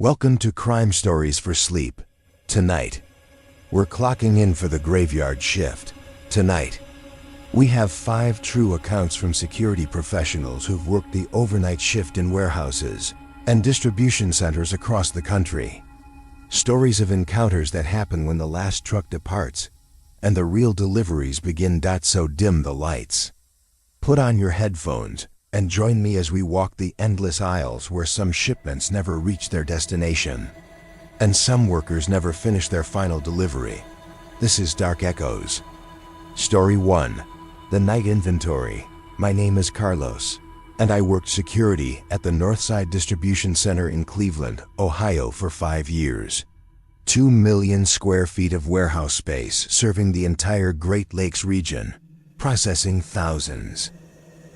Welcome to Crime Stories for Sleep. Tonight, we're clocking in for the graveyard shift. Tonight, we have 5 true accounts from security professionals who've worked the overnight shift in warehouses and distribution centers across the country. Stories of encounters that happen when the last truck departs and the real deliveries begin. So dim the lights. Put on your headphones and join me as we walk the endless aisles where some shipments never reach their destination and some workers never finish their final delivery. This is Dark Echoes. Story 1. The Night Inventory. My name is Carlos, and I worked security at the Northside Distribution Center in Cleveland, Ohio for 5 years. 2 million square feet of warehouse space serving the entire Great Lakes region, processing thousands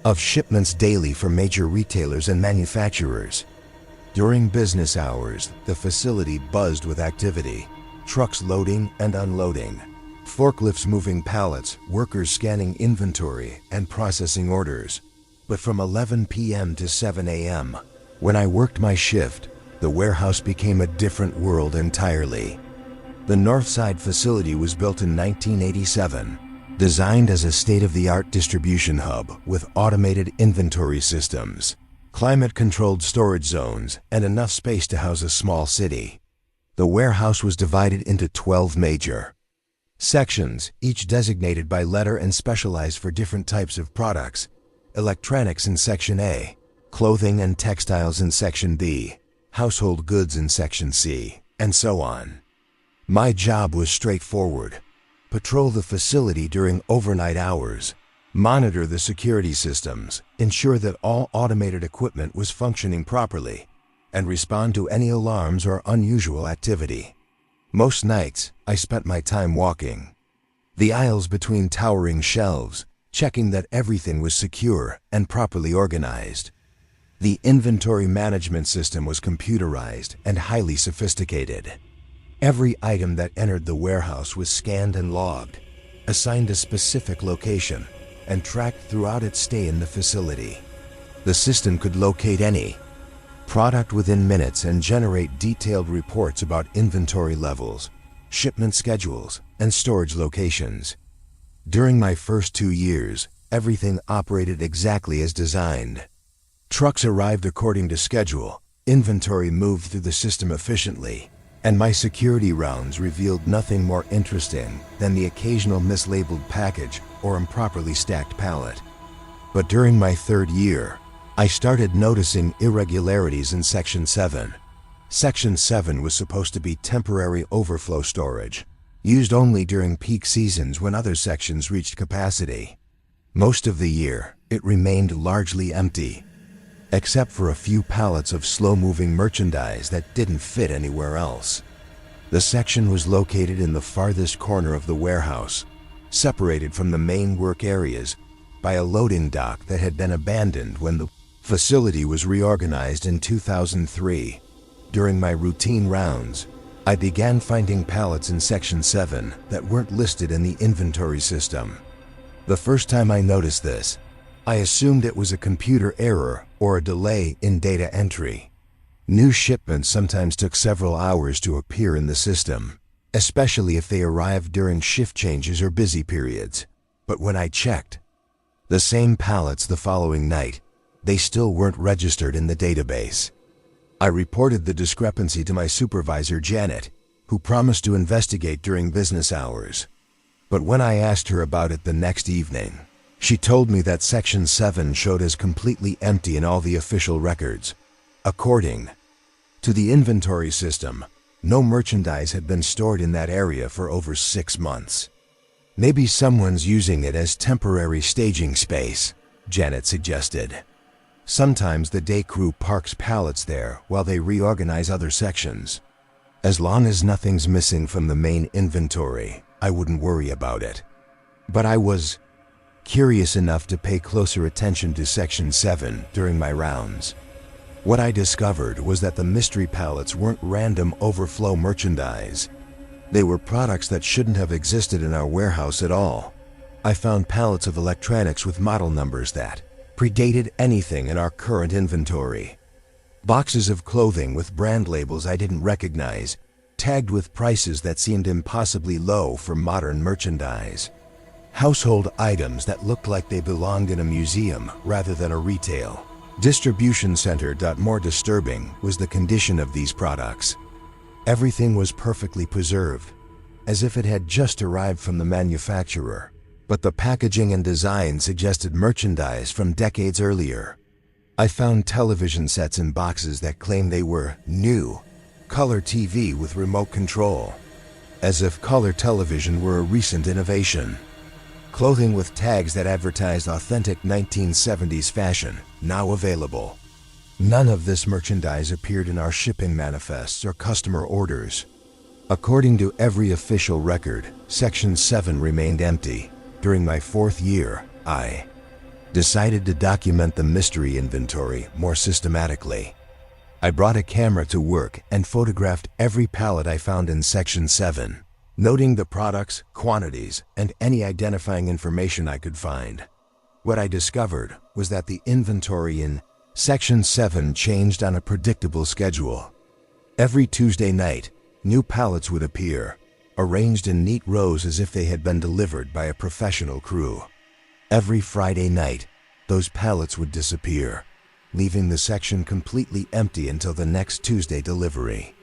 of shipments daily for major retailers and manufacturers. During business hours, the facility buzzed with activity. Trucks loading and unloading, forklifts moving pallets, workers scanning inventory and processing orders. But from 11 p.m. to 7 a.m., when I worked my shift, the warehouse became a different world entirely. The Northside facility was built in 1987, designed as a state-of-the-art distribution hub with automated inventory systems, climate-controlled storage zones, and enough space to house a small city. The warehouse was divided into 12 major sections, each designated by letter and specialized for different types of products. Electronics in Section A, clothing and textiles in Section B, household goods in Section C, and so on. My job was straightforward. Patrol the facility during overnight hours, monitor the security systems, ensure that all automated equipment was functioning properly, and respond to any alarms or unusual activity. Most nights, I spent my time walking the aisles between towering shelves, checking that everything was secure and properly organized. The inventory management system was computerized and highly sophisticated. Every item that entered the warehouse was scanned and logged, assigned a specific location, and tracked throughout its stay in the facility. The system could locate any product within minutes and generate detailed reports about inventory levels, shipment schedules, and storage locations. During my first 2 years, everything operated exactly as designed. Trucks arrived according to schedule, inventory moved through the system efficiently, and my security rounds revealed nothing more interesting than the occasional mislabeled package or improperly stacked pallet. But during my 3rd year, I started noticing irregularities in Section 7. Section 7 was supposed to be temporary overflow storage, used only during peak seasons when other sections reached capacity. Most of the year, it remained largely empty, except for a few pallets of slow-moving merchandise that didn't fit anywhere else. The section was located in the farthest corner of the warehouse, separated from the main work areas by a loading dock that had been abandoned when the facility was reorganized in 2003. During my routine rounds, I began finding pallets in Section 7 that weren't listed in the inventory system. The first time I noticed this, I assumed it was a computer error or a delay in data entry. New shipments sometimes took several hours to appear in the system, especially if they arrived during shift changes or busy periods. But when I checked the same pallets the following night, they still weren't registered in the database. I reported the discrepancy to my supervisor, Janet, who promised to investigate during business hours. But when I asked her about it the next evening, she told me that Section 7 showed as completely empty in all the official records. According to the inventory system, no merchandise had been stored in that area for over 6 months. Maybe someone's using it as temporary staging space, Janet suggested. Sometimes the day crew parks pallets there while they reorganize other sections. As long as nothing's missing from the main inventory, I wouldn't worry about it. But I was curious enough to pay closer attention to Section 7 during my rounds. What I discovered was that the mystery pallets weren't random overflow merchandise. They were products that shouldn't have existed in our warehouse at all. I found pallets of electronics with model numbers that predated anything in our current inventory. Boxes of clothing with brand labels I didn't recognize, tagged with prices that seemed impossibly low for modern merchandise. Household items that looked like they belonged in a museum rather than a retail distribution center. More disturbing was the condition of these products. Everything was perfectly preserved, as if it had just arrived from the manufacturer, but the packaging and design suggested merchandise from decades earlier. I found television sets in boxes that claimed they were new, color TV with remote control, as if color television were a recent innovation. Clothing with tags that advertised authentic 1970s fashion, now available. None of this merchandise appeared in our shipping manifests or customer orders. According to every official record, Section 7 remained empty. During my 4th year, I decided to document the mystery inventory more systematically. I brought a camera to work and photographed every pallet I found in Section 7, noting the products, quantities, and any identifying information I could find. What I discovered was that the inventory in Section 7 changed on a predictable schedule. Every Tuesday night, new pallets would appear, arranged in neat rows as if they had been delivered by a professional crew. Every Friday night, those pallets would disappear, leaving the section completely empty until the next Tuesday delivery.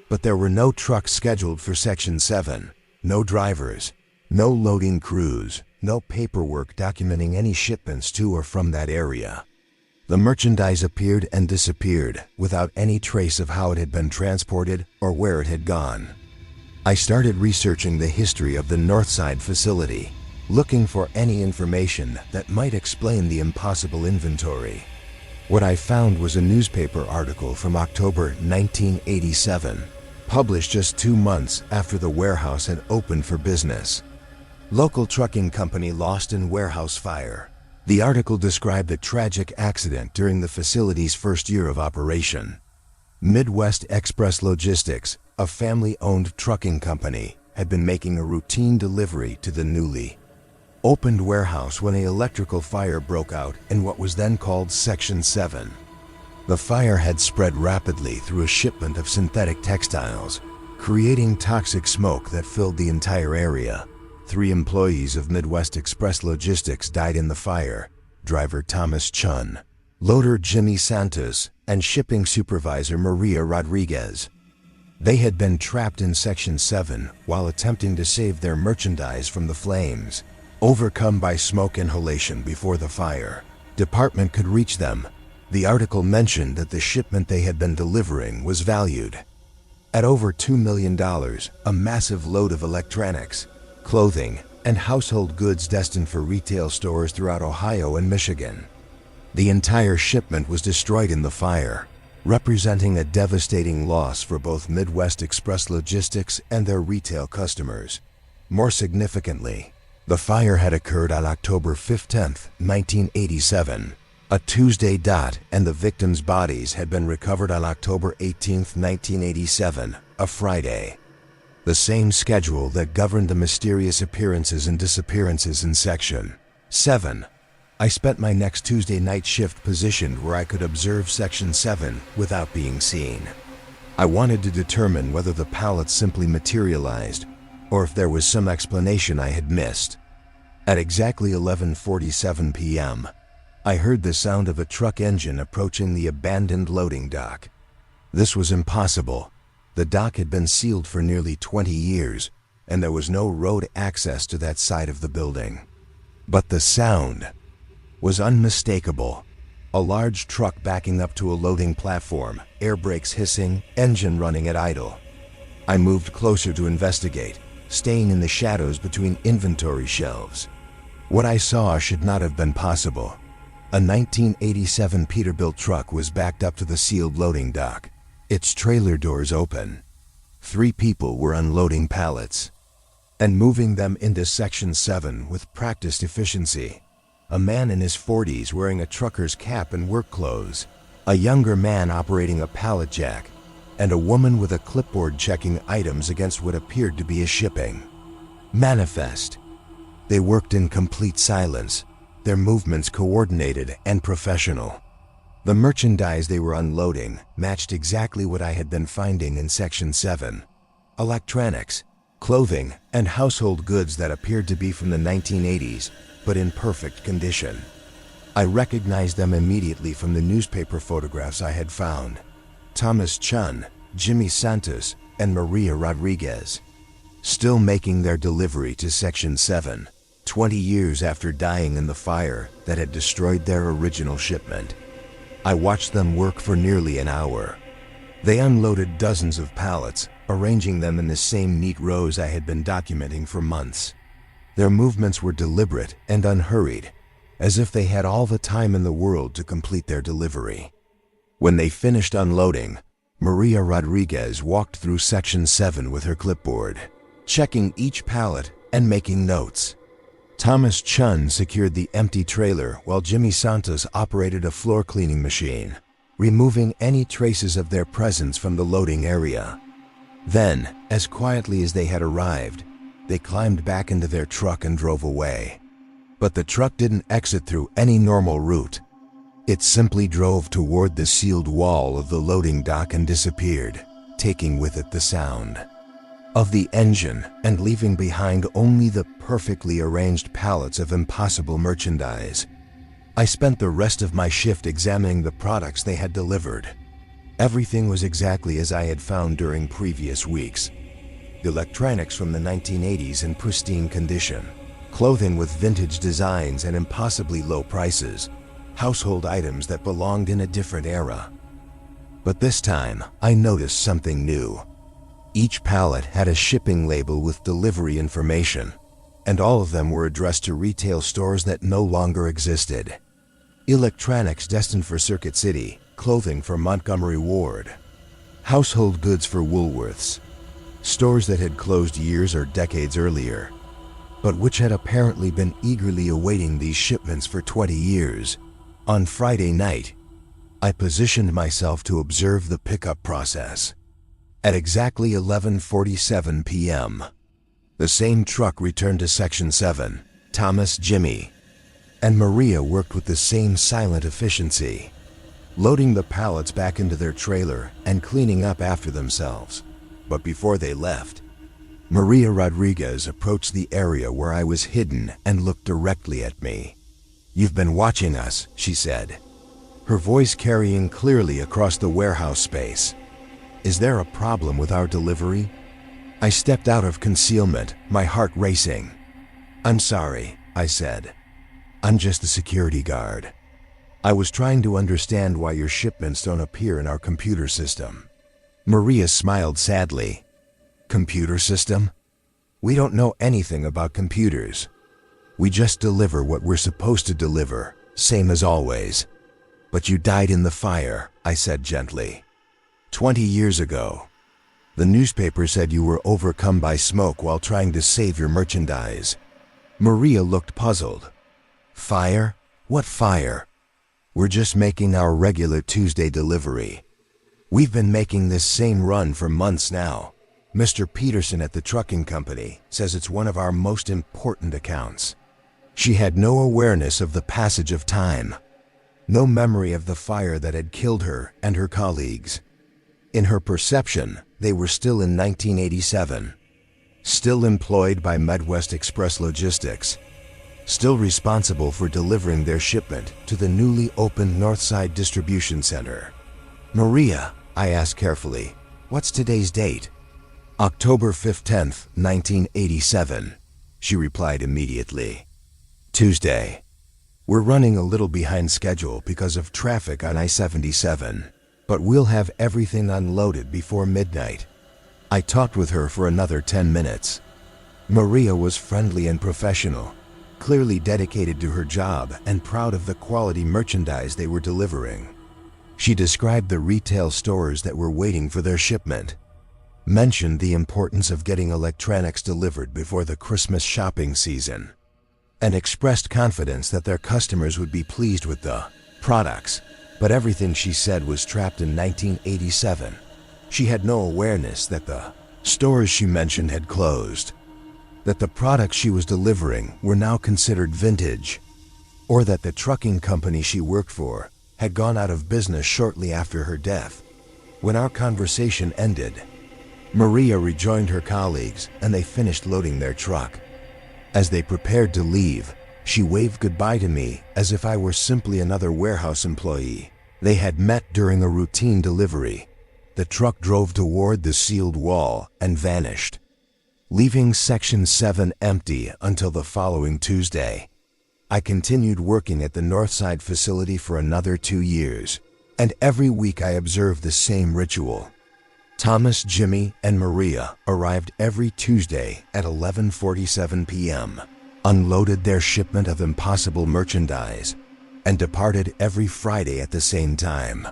But there were no trucks scheduled for Section 7, no drivers, no loading crews, no paperwork documenting any shipments to or from that area. The merchandise appeared and disappeared without any trace of how it had been transported or where it had gone. I started researching the history of the Northside facility, looking for any information that might explain the impossible inventory. What I found was a newspaper article from October 1987, published just 2 months after the warehouse had opened for business. Local trucking company lost in warehouse fire. The article described the tragic accident during the facility's first year of operation. Midwest Express Logistics, a family-owned trucking company, had been making a routine delivery to the newly opened warehouse when an electrical fire broke out in what was then called Section 7. The fire had spread rapidly through a shipment of synthetic textiles, creating toxic smoke that filled the entire area. 3 employees of Midwest Express Logistics died in the fire: driver Thomas Chun, loader Jimmy Santos, and shipping supervisor Maria Rodriguez. They had been trapped in Section 7 while attempting to save their merchandise from the flames. Overcome by smoke inhalation before the fire department could reach them, the article mentioned that the shipment they had been delivering was valued at over $2 million, a massive load of electronics, clothing, and household goods destined for retail stores throughout Ohio and Michigan. The entire shipment was destroyed in the fire, representing a devastating loss for both Midwest Express Logistics and their retail customers. More significantly, the fire had occurred on October 15, 1987, a Tuesday, and the victims' bodies had been recovered on October 18, 1987, a Friday. The same schedule that governed the mysterious appearances and disappearances in Section 7. I spent my next Tuesday night shift positioned where I could observe Section 7 without being seen. I wanted to determine whether the pallets simply materialized or if there was some explanation I had missed. At exactly 11:47 p.m., I heard the sound of a truck engine approaching the abandoned loading dock. This was impossible. The dock had been sealed for nearly 20 years, and there was no road access to that side of the building. But the sound was unmistakable. A large truck backing up to a loading platform, air brakes hissing, engine running at idle. I moved closer to investigate, staying in the shadows between inventory shelves. What I saw should not have been possible. A 1987 Peterbilt truck was backed up to the sealed loading dock, its trailer doors open. 3 people were unloading pallets and moving them into Section 7 with practiced efficiency. A man in his 40s wearing a trucker's cap and work clothes, a younger man operating a pallet jack, and a woman with a clipboard checking items against what appeared to be a shipping manifest. They worked in complete silence, their movements coordinated and professional. The merchandise they were unloading matched exactly what I had been finding in Section 7. Electronics, clothing, and household goods that appeared to be from the 1980s, but in perfect condition. I recognized them immediately from the newspaper photographs I had found. Thomas Chun, Jimmy Santos, and Maria Rodriguez, still making their delivery to Section 7, 20 years after dying in the fire that had destroyed their original shipment. I watched them work for nearly an hour. They unloaded dozens of pallets, arranging them in the same neat rows I had been documenting for months. Their movements were deliberate and unhurried, as if they had all the time in the world to complete their delivery. When they finished unloading, Maria Rodriguez walked through Section 7 with her clipboard, checking each pallet and making notes. Thomas Chun secured the empty trailer while Jimmy Santos operated a floor cleaning machine, removing any traces of their presence from the loading area. Then, as quietly as they had arrived, they climbed back into their truck and drove away. But the truck didn't exit through any normal route. It simply drove toward the sealed wall of the loading dock and disappeared, taking with it the sound of the engine and leaving behind only the perfectly arranged pallets of impossible merchandise. I spent the rest of my shift examining the products they had delivered. Everything was exactly as I had found during previous weeks. Electronics from the 1980s in pristine condition, clothing with vintage designs and impossibly low prices, household items that belonged in a different era. But this time, I noticed something new. Each pallet had a shipping label with delivery information, and all of them were addressed to retail stores that no longer existed. Electronics destined for Circuit City, clothing for Montgomery Ward, household goods for Woolworths, stores that had closed years or decades earlier, but which had apparently been eagerly awaiting these shipments for 20 years. On Friday night, I positioned myself to observe the pickup process. At exactly 11:47 p.m., the same truck returned to Section 7. Thomas, Jimmy, and Maria worked with the same silent efficiency, loading the pallets back into their trailer and cleaning up after themselves. But before they left, Maria Rodriguez approached the area where I was hidden and looked directly at me. "You've been watching us," she said, her voice carrying clearly across the warehouse space. "Is there a problem with our delivery?" I stepped out of concealment, my heart racing. "I'm sorry," I said. "I'm just a security guard. I was trying to understand why your shipments don't appear in our computer system." Maria smiled sadly. "Computer system? We don't know anything about computers. We just deliver what we're supposed to deliver, same as always." "But you died in the fire," I said gently. 20 years ago. The newspaper said you were overcome by smoke while trying to save your merchandise." Maria looked puzzled. "Fire? What fire? We're just making our regular Tuesday delivery. We've been making this same run for months now. Mr. Peterson at the trucking company says it's one of our most important accounts." She had no awareness of the passage of time, no memory of the fire that had killed her and her colleagues. In her perception, they were still in 1987, still employed by Midwest Express Logistics, still responsible for delivering their shipment to the newly opened Northside Distribution Center. "Maria," I asked carefully, "what's today's date?" "October 15th, 1987, she replied immediately. "Tuesday. We're running a little behind schedule because of traffic on I-77. But we'll have everything unloaded before midnight." I talked with her for another 10 minutes. Maria was friendly and professional, clearly dedicated to her job and proud of the quality merchandise they were delivering. She described the retail stores that were waiting for their shipment, mentioned the importance of getting electronics delivered before the Christmas shopping season, and expressed confidence that their customers would be pleased with the products. But everything she said was trapped in 1987. She had no awareness that the stores she mentioned had closed, that the products she was delivering were now considered vintage, or that the trucking company she worked for had gone out of business shortly after her death. When our conversation ended, Maria rejoined her colleagues and they finished loading their truck. As they prepared to leave, she waved goodbye to me as if I were simply another warehouse employee. They had met during a routine delivery. The truck drove toward the sealed wall and vanished, leaving Section 7 empty until the following Tuesday. I continued working at the Northside facility for another 2 years, and every week I observed the same ritual. Thomas, Jimmy, and Maria arrived every Tuesday at 11:47 p.m., unloaded their shipment of impossible merchandise, and departed every Friday at the same time.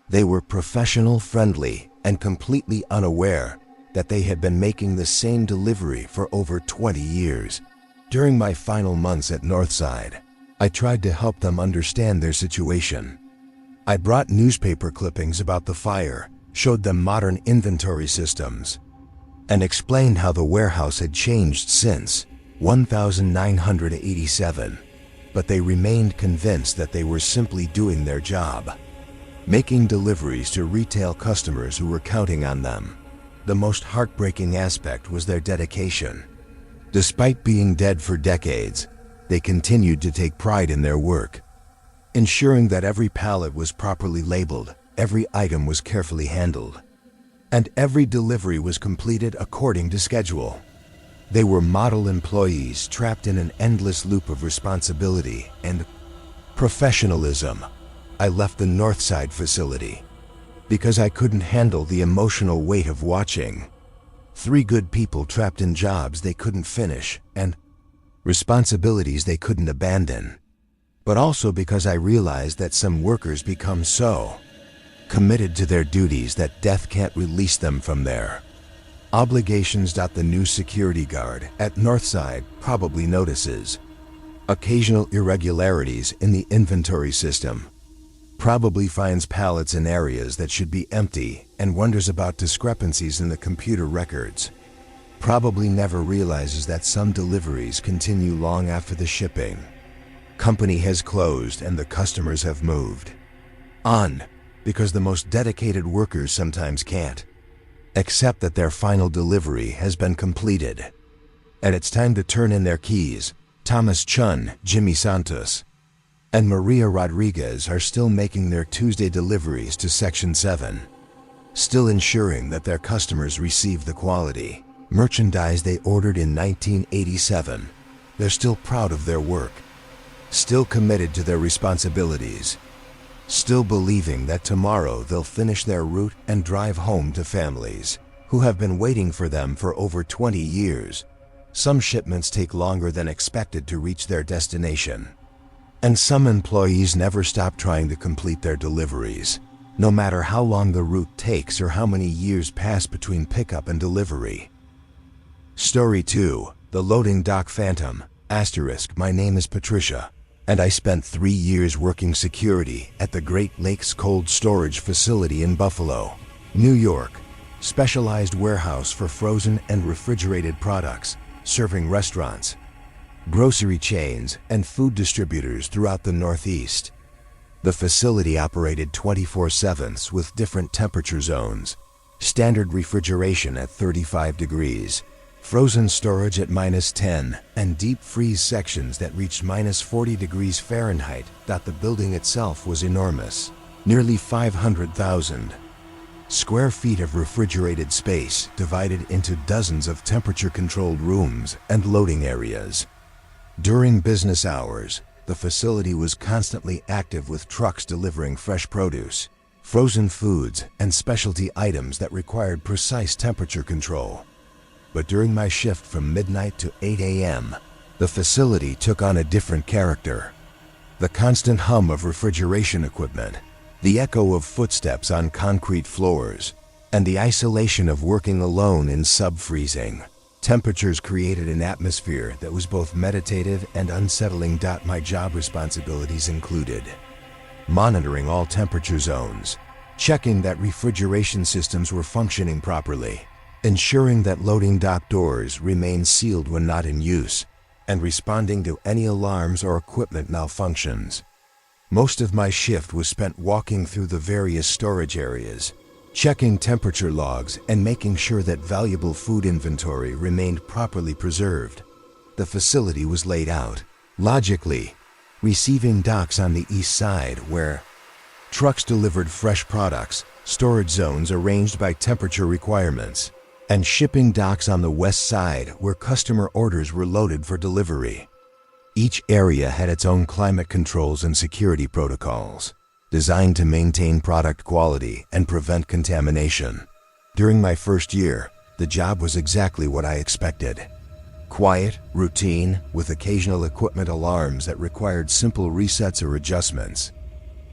They were professional, friendly, and completely unaware that they had been making the same delivery for over 20 years. During my final months at Northside, I tried to help them understand their situation. I brought newspaper clippings about the fire, showed them modern inventory systems, and explained how the warehouse had changed since 1987. But they remained convinced that they were simply doing their job, making deliveries to retail customers who were counting on them. The most heartbreaking aspect was their dedication. Despite being dead for decades, they continued to take pride in their work, ensuring that every pallet was properly labeled, every item was carefully handled, and every delivery was completed according to schedule. They were model employees trapped in an endless loop of responsibility and professionalism. I left the Northside facility because I couldn't handle the emotional weight of watching 3 good people trapped in jobs they couldn't finish and responsibilities they couldn't abandon, but also because I realized that some workers become so committed to their duties that death can't release them from their obligations. The new security guard at Northside probably notices occasional irregularities in the inventory system, probably finds pallets in areas that should be empty, and wonders about discrepancies in the computer records. Probably never realizes that some deliveries continue long after the shipping company has closed and the customers have moved on, because the most dedicated workers sometimes can't accept that their final delivery has been completed and it's time to turn in their keys. Thomas Chun, Jimmy Santos, and Maria Rodriguez are still making their Tuesday deliveries to Section 7, still ensuring that their customers receive the quality merchandise they ordered in 1987. They're still proud of their work, still committed to their responsibilities, still believing that tomorrow they'll finish their route and drive home to families who have been waiting for them for over 20 years. Some shipments take longer than expected to reach their destination, and some employees never stop trying to complete their deliveries, no matter how long the route takes or how many years pass between pickup and delivery. Story 2. The Loading Dock Phantom. *. My name is Patricia, and I spent 3 years working security at the Great Lakes Cold Storage Facility in Buffalo, New York, specialized warehouse for frozen and refrigerated products, serving restaurants, grocery chains, and food distributors throughout the Northeast. The facility operated 24/7 with different temperature zones, standard refrigeration at 35 degrees, frozen storage at -10, and deep freeze sections that reached -40 degrees Fahrenheit. The building itself was enormous, nearly 500,000 square feet of refrigerated space divided into dozens of temperature-controlled rooms and loading areas. During business hours, the facility was constantly active with trucks delivering fresh produce, frozen foods, and specialty items that required precise temperature control. But during my shift from midnight to 8 a.m., the facility took on a different character. The constant hum of refrigeration equipment, the echo of footsteps on concrete floors, and the isolation of working alone in sub-freezing temperatures created an atmosphere that was both meditative and unsettling. My job responsibilities included monitoring all temperature zones, checking that refrigeration systems were functioning properly, ensuring that loading dock doors remained sealed when not in use, and responding to any alarms or equipment malfunctions. Most of my shift was spent walking through the various storage areas, checking temperature logs and making sure that valuable food inventory remained properly preserved. The facility was laid out, logically, receiving docks on the east side where trucks delivered fresh products, storage zones arranged by temperature requirements, and shipping docks on the west side where customer orders were loaded for delivery. Each area had its own climate controls and security protocols, designed to maintain product quality and prevent contamination. During my first year, the job was exactly what I expected. Quiet, routine, with occasional equipment alarms that required simple resets or adjustments.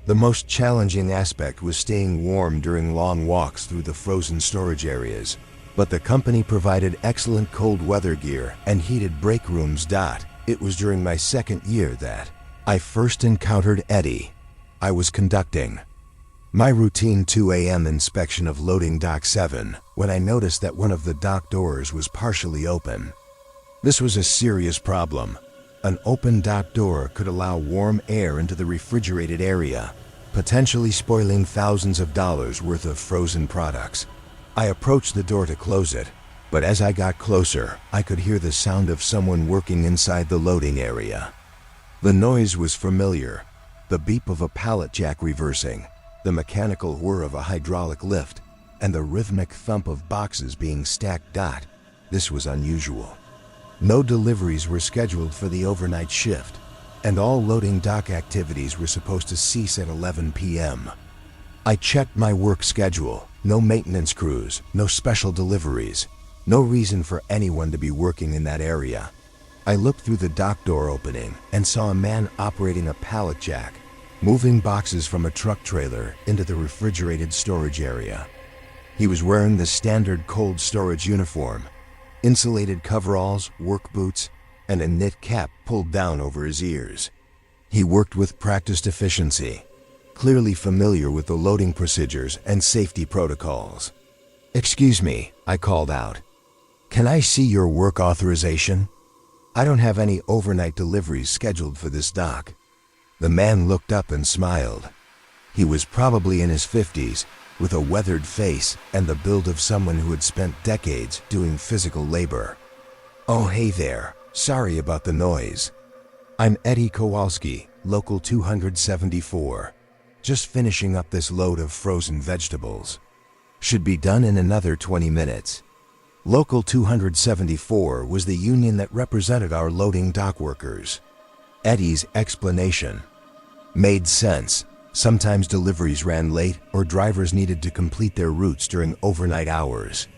The most challenging aspect was staying warm during long walks through the frozen storage areas, but the company provided excellent cold weather gear and heated break rooms. It was during my second year that I first encountered Eddie. I was conducting my routine 2 a.m. inspection of loading dock 7 when I noticed that one of the dock doors was partially open. This was a serious problem. An open dock door could allow warm air into the refrigerated area, potentially spoiling thousands of dollars worth of frozen products. I approached the door to close it, but as I got closer, I could hear the sound of someone working inside the loading area. The noise was familiar. The beep of a pallet jack reversing, the mechanical whir of a hydraulic lift, and the rhythmic thump of boxes being stacked. This was unusual. No deliveries were scheduled for the overnight shift, and all loading dock activities were supposed to cease at 11 p.m. I checked my work schedule. No maintenance crews, no special deliveries, no reason for anyone to be working in that area. I looked through the dock door opening and saw a man operating a pallet jack, moving boxes from a truck trailer into the refrigerated storage area. He was wearing the standard cold storage uniform, insulated coveralls, work boots, and a knit cap pulled down over his ears. He worked with practiced efficiency, clearly familiar with the loading procedures and safety protocols. "Excuse me," I called out. "Can I see your work authorization? I don't have any overnight deliveries scheduled for this dock." The man looked up and smiled. He was probably in his 50s, with a weathered face and the build of someone who had spent decades doing physical labor. "Oh, hey there. Sorry about the noise. I'm Eddie Kowalski, Local 274. Just finishing up this load of frozen vegetables. Should be done in another 20 minutes. Local 274 was the union that represented our loading dock workers. Eddie's explanation made sense. Sometimes deliveries ran late or drivers needed to complete their routes during overnight hours.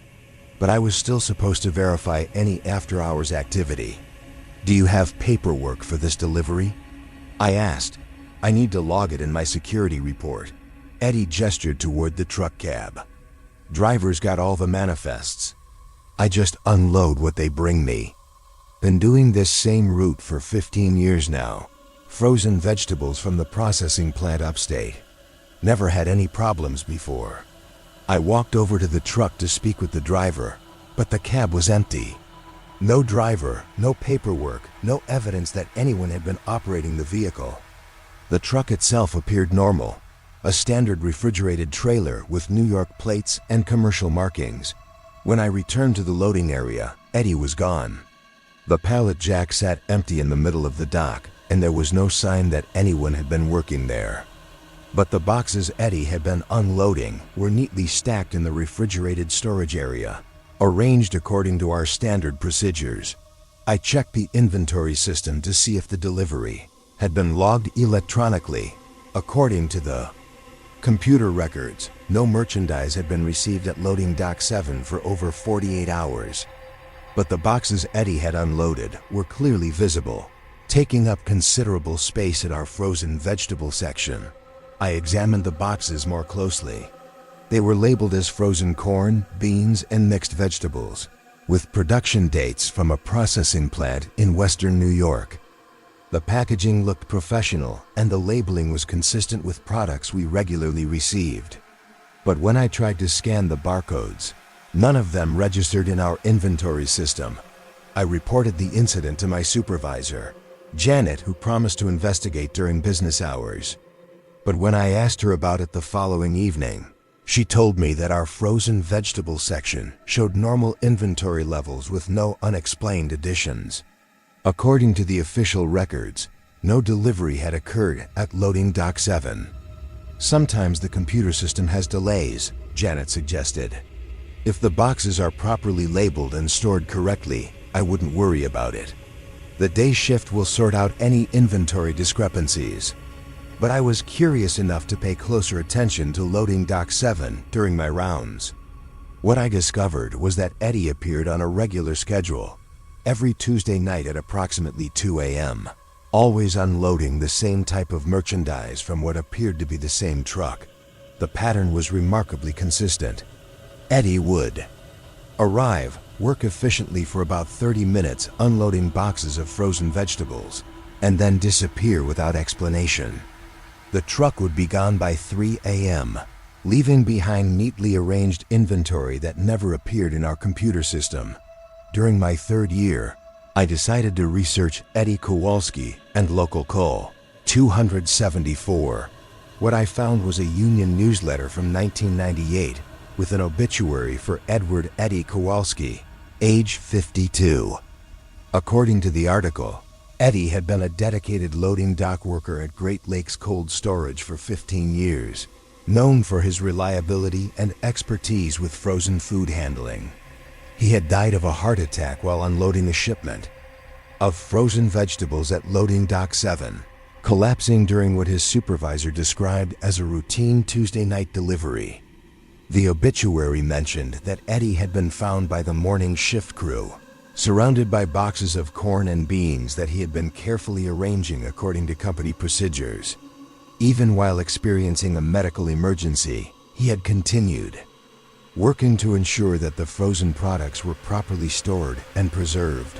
But I was still supposed to verify any after-hours activity. "Do you have paperwork for this delivery?" I asked. "I need to log it in my security report." Eddie gestured toward the truck cab. "Drivers got all the manifests. I just unload what they bring me. Been doing this same route for 15 years now. Frozen vegetables from the processing plant upstate. Never had any problems before." I walked over to the truck to speak with the driver, but the cab was empty. No driver, no paperwork, no evidence that anyone had been operating the vehicle. The truck itself appeared normal, a standard refrigerated trailer with New York plates and commercial markings. When I returned to the loading area, Eddie was gone. The pallet jack sat empty in the middle of the dock, and there was no sign that anyone had been working there. But the boxes Eddie had been unloading were neatly stacked in the refrigerated storage area, arranged according to our standard procedures. I checked the inventory system to see if the delivery had been logged electronically. According to the computer records, no merchandise had been received at loading dock 7 for over 48 hours. But the boxes Eddie had unloaded were clearly visible, taking up considerable space in our frozen vegetable section. I examined the boxes more closely. They were labeled as frozen corn, beans, and mixed vegetables, with production dates from a processing plant in western New York. The packaging looked professional, and the labeling was consistent with products we regularly received. But when I tried to scan the barcodes, none of them registered in our inventory system. I reported the incident to my supervisor, Janet, who promised to investigate during business hours. But when I asked her about it the following evening, she told me that our frozen vegetable section showed normal inventory levels with no unexplained additions. According to the official records, no delivery had occurred at loading dock 7. Sometimes the computer system has delays, Janet suggested. If the boxes are properly labeled and stored correctly, I wouldn't worry about it. The day shift will sort out any inventory discrepancies. But I was curious enough to pay closer attention to loading dock 7 during my rounds. What I discovered was that Eddie appeared on a regular schedule, every Tuesday night at approximately 2 a.m., always unloading the same type of merchandise from what appeared to be the same truck. The pattern was remarkably consistent. Eddie would arrive, work efficiently for about 30 minutes unloading boxes of frozen vegetables, and then disappear without explanation. The truck would be gone by 3 a.m., leaving behind neatly arranged inventory that never appeared in our computer system. During my 3rd year, I decided to research Eddie Kowalski and local coal, 274. What I found was a union newsletter from 1998 with an obituary for Edward Eddie Kowalski, age 52. According to the article, Eddie had been a dedicated loading dock worker at Great Lakes Cold Storage for 15 years, known for his reliability and expertise with frozen food handling. He had died of a heart attack while unloading a shipment of frozen vegetables at loading dock 7, collapsing during what his supervisor described as a routine Tuesday night delivery. The obituary mentioned that Eddie had been found by the morning shift crew, surrounded by boxes of corn and beans that he had been carefully arranging according to company procedures. Even while experiencing a medical emergency, he had continued, working to ensure that the frozen products were properly stored and preserved.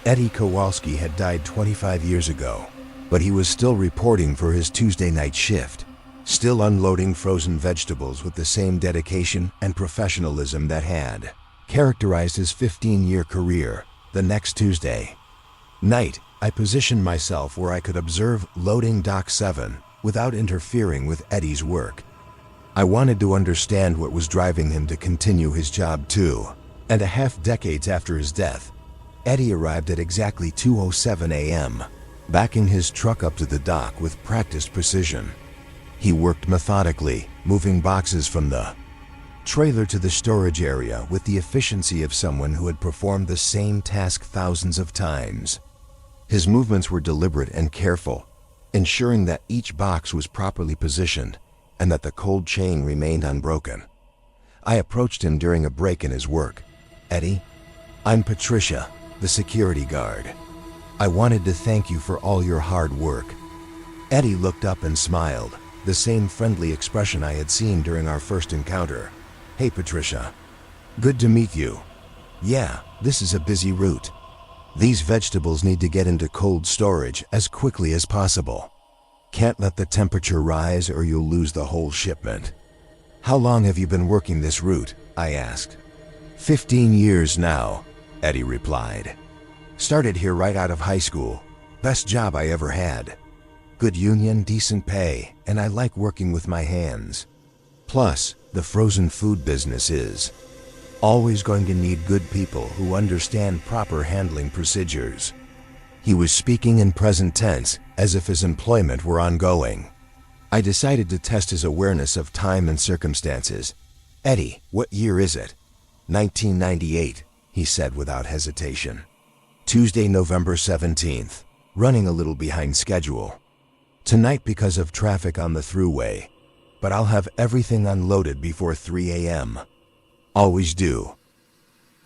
Eddie Kowalski had died 25 years ago, but he was still reporting for his Tuesday night shift, still unloading frozen vegetables with the same dedication and professionalism that had characterized his 15-year career. The next Tuesday night, I positioned myself where I could observe loading dock 7 without interfering with Eddie's work. I wanted to understand what was driving him to continue his job too. And a half decades after his death, Eddie arrived at exactly 2:07 a.m., backing his truck up to the dock with practiced precision. He worked methodically, moving boxes from the trailer to the storage area with the efficiency of someone who had performed the same task thousands of times. His movements were deliberate and careful, ensuring that each box was properly positioned and that the cold chain remained unbroken. I approached him during a break in his work. "Eddie, I'm Patricia, the security guard. I wanted to thank you for all your hard work." Eddie looked up and smiled, the same friendly expression I had seen during our first encounter. "Hey Patricia, good to meet you. Yeah, this is a busy route. These vegetables need to get into cold storage as quickly as possible. Can't let the temperature rise or you'll lose the whole shipment." "How long have you been working this route?" I asked. 15 years now," Eddie replied. "Started here right out of high school. Best job I ever had. Good union, decent pay, and I like working with my hands. Plus, the frozen food business is always going to need good people who understand proper handling procedures." He was speaking in present tense, as if his employment were ongoing. I decided to test his awareness of time and circumstances. "Eddie, what year is it?" 1998, he said without hesitation. "Tuesday, November 17th, running a little behind schedule. Tonight because of traffic on the thruway, but I'll have everything unloaded before 3 a.m. Always do."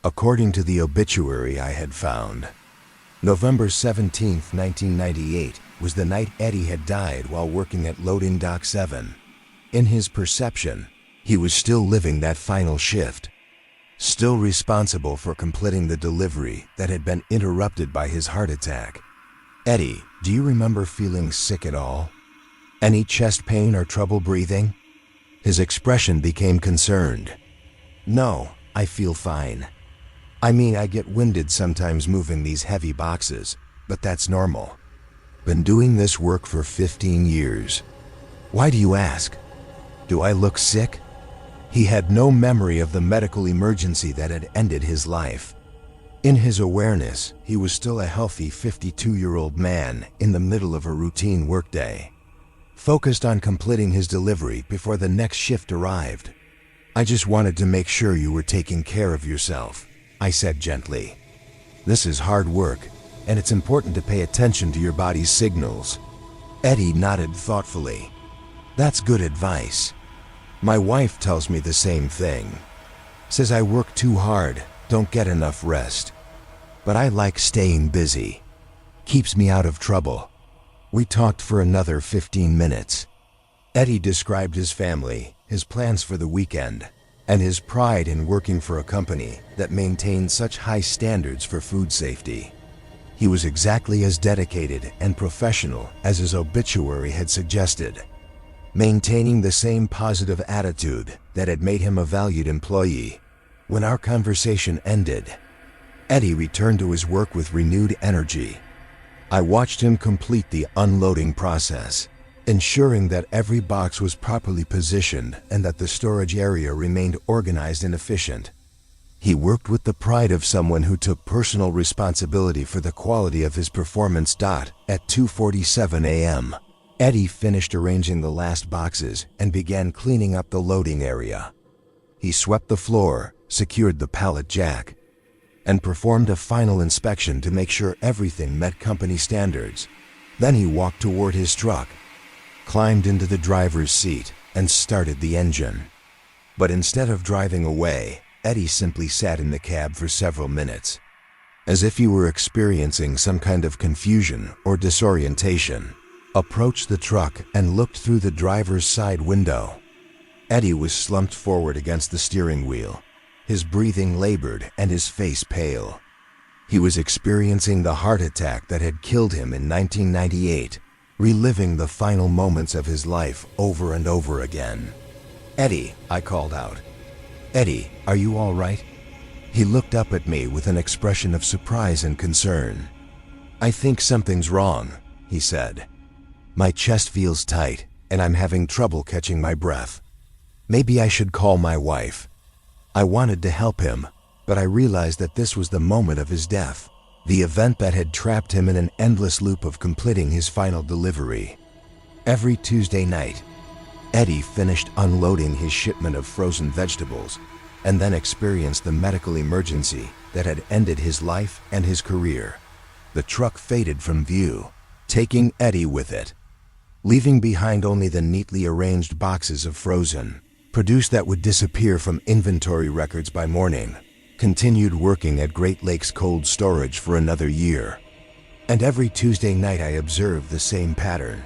According to the obituary I had found, November 17th, 1998 was the night Eddie had died while working at loading dock 7. In his perception, he was still living that final shift, still responsible for completing the delivery that had been interrupted by his heart attack. "Eddie, do you remember feeling sick at all? Any chest pain or trouble breathing?" His expression became concerned. "No, I feel fine. I mean, I get winded sometimes moving these heavy boxes, but that's normal. Been doing this work for 15 years. Why do you ask? Do I look sick? He had no memory of the medical emergency that had ended his life. In his awareness, he was still a healthy 52-year-old man in the middle of a routine workday, focused on completing his delivery before the next shift arrived. I just wanted to make sure you were taking care of yourself, I said gently. This is hard work, and it's important to pay attention to your body's signals. Eddie nodded thoughtfully. That's good advice. My wife tells me the same thing. Says I work too hard, don't get enough rest. But I like staying busy. Keeps me out of trouble. We talked for another 15 minutes. Eddie described his family, his plans for the weekend, and his pride in working for a company that maintained such high standards for food safety. He was exactly as dedicated and professional as his obituary had suggested, maintaining the same positive attitude that had made him a valued employee. When our conversation ended, Eddie returned to his work with renewed energy. I watched him complete the unloading process, ensuring that every box was properly positioned and that the storage area remained organized and efficient. He worked with the pride of someone who took personal responsibility for the quality of his performance. At 2:47 a.m., Eddie finished arranging the last boxes and began cleaning up the loading area. He swept the floor, secured the pallet jack, and performed a final inspection to make sure everything met company standards. Then he walked toward his truck, climbed into the driver's seat, and started the engine. But instead of driving away, Eddie simply sat in the cab for several minutes, as if he were experiencing some kind of confusion or disorientation. Approached the truck and looked through the driver's side window. Eddie was slumped forward against the steering wheel, his breathing labored and his face pale. He was experiencing the heart attack that had killed him in 1998, reliving the final moments of his life over and over again. Eddie, I called out. Eddie, are you all right? He looked up at me with an expression of surprise and concern. I think something's wrong, he said. My chest feels tight, and I'm having trouble catching my breath. Maybe I should call my wife. I wanted to help him, but I realized that this was the moment of his death, the event that had trapped him in an endless loop of completing his final delivery. Every Tuesday night, Eddie finished unloading his shipment of frozen vegetables and then experienced the medical emergency that had ended his life and his career. The truck faded from view, taking Eddie with it, leaving behind only the neatly arranged boxes of frozen produce that would disappear from inventory records by morning. Continued working at Great Lakes Cold Storage for another year. And every Tuesday night I observed the same pattern.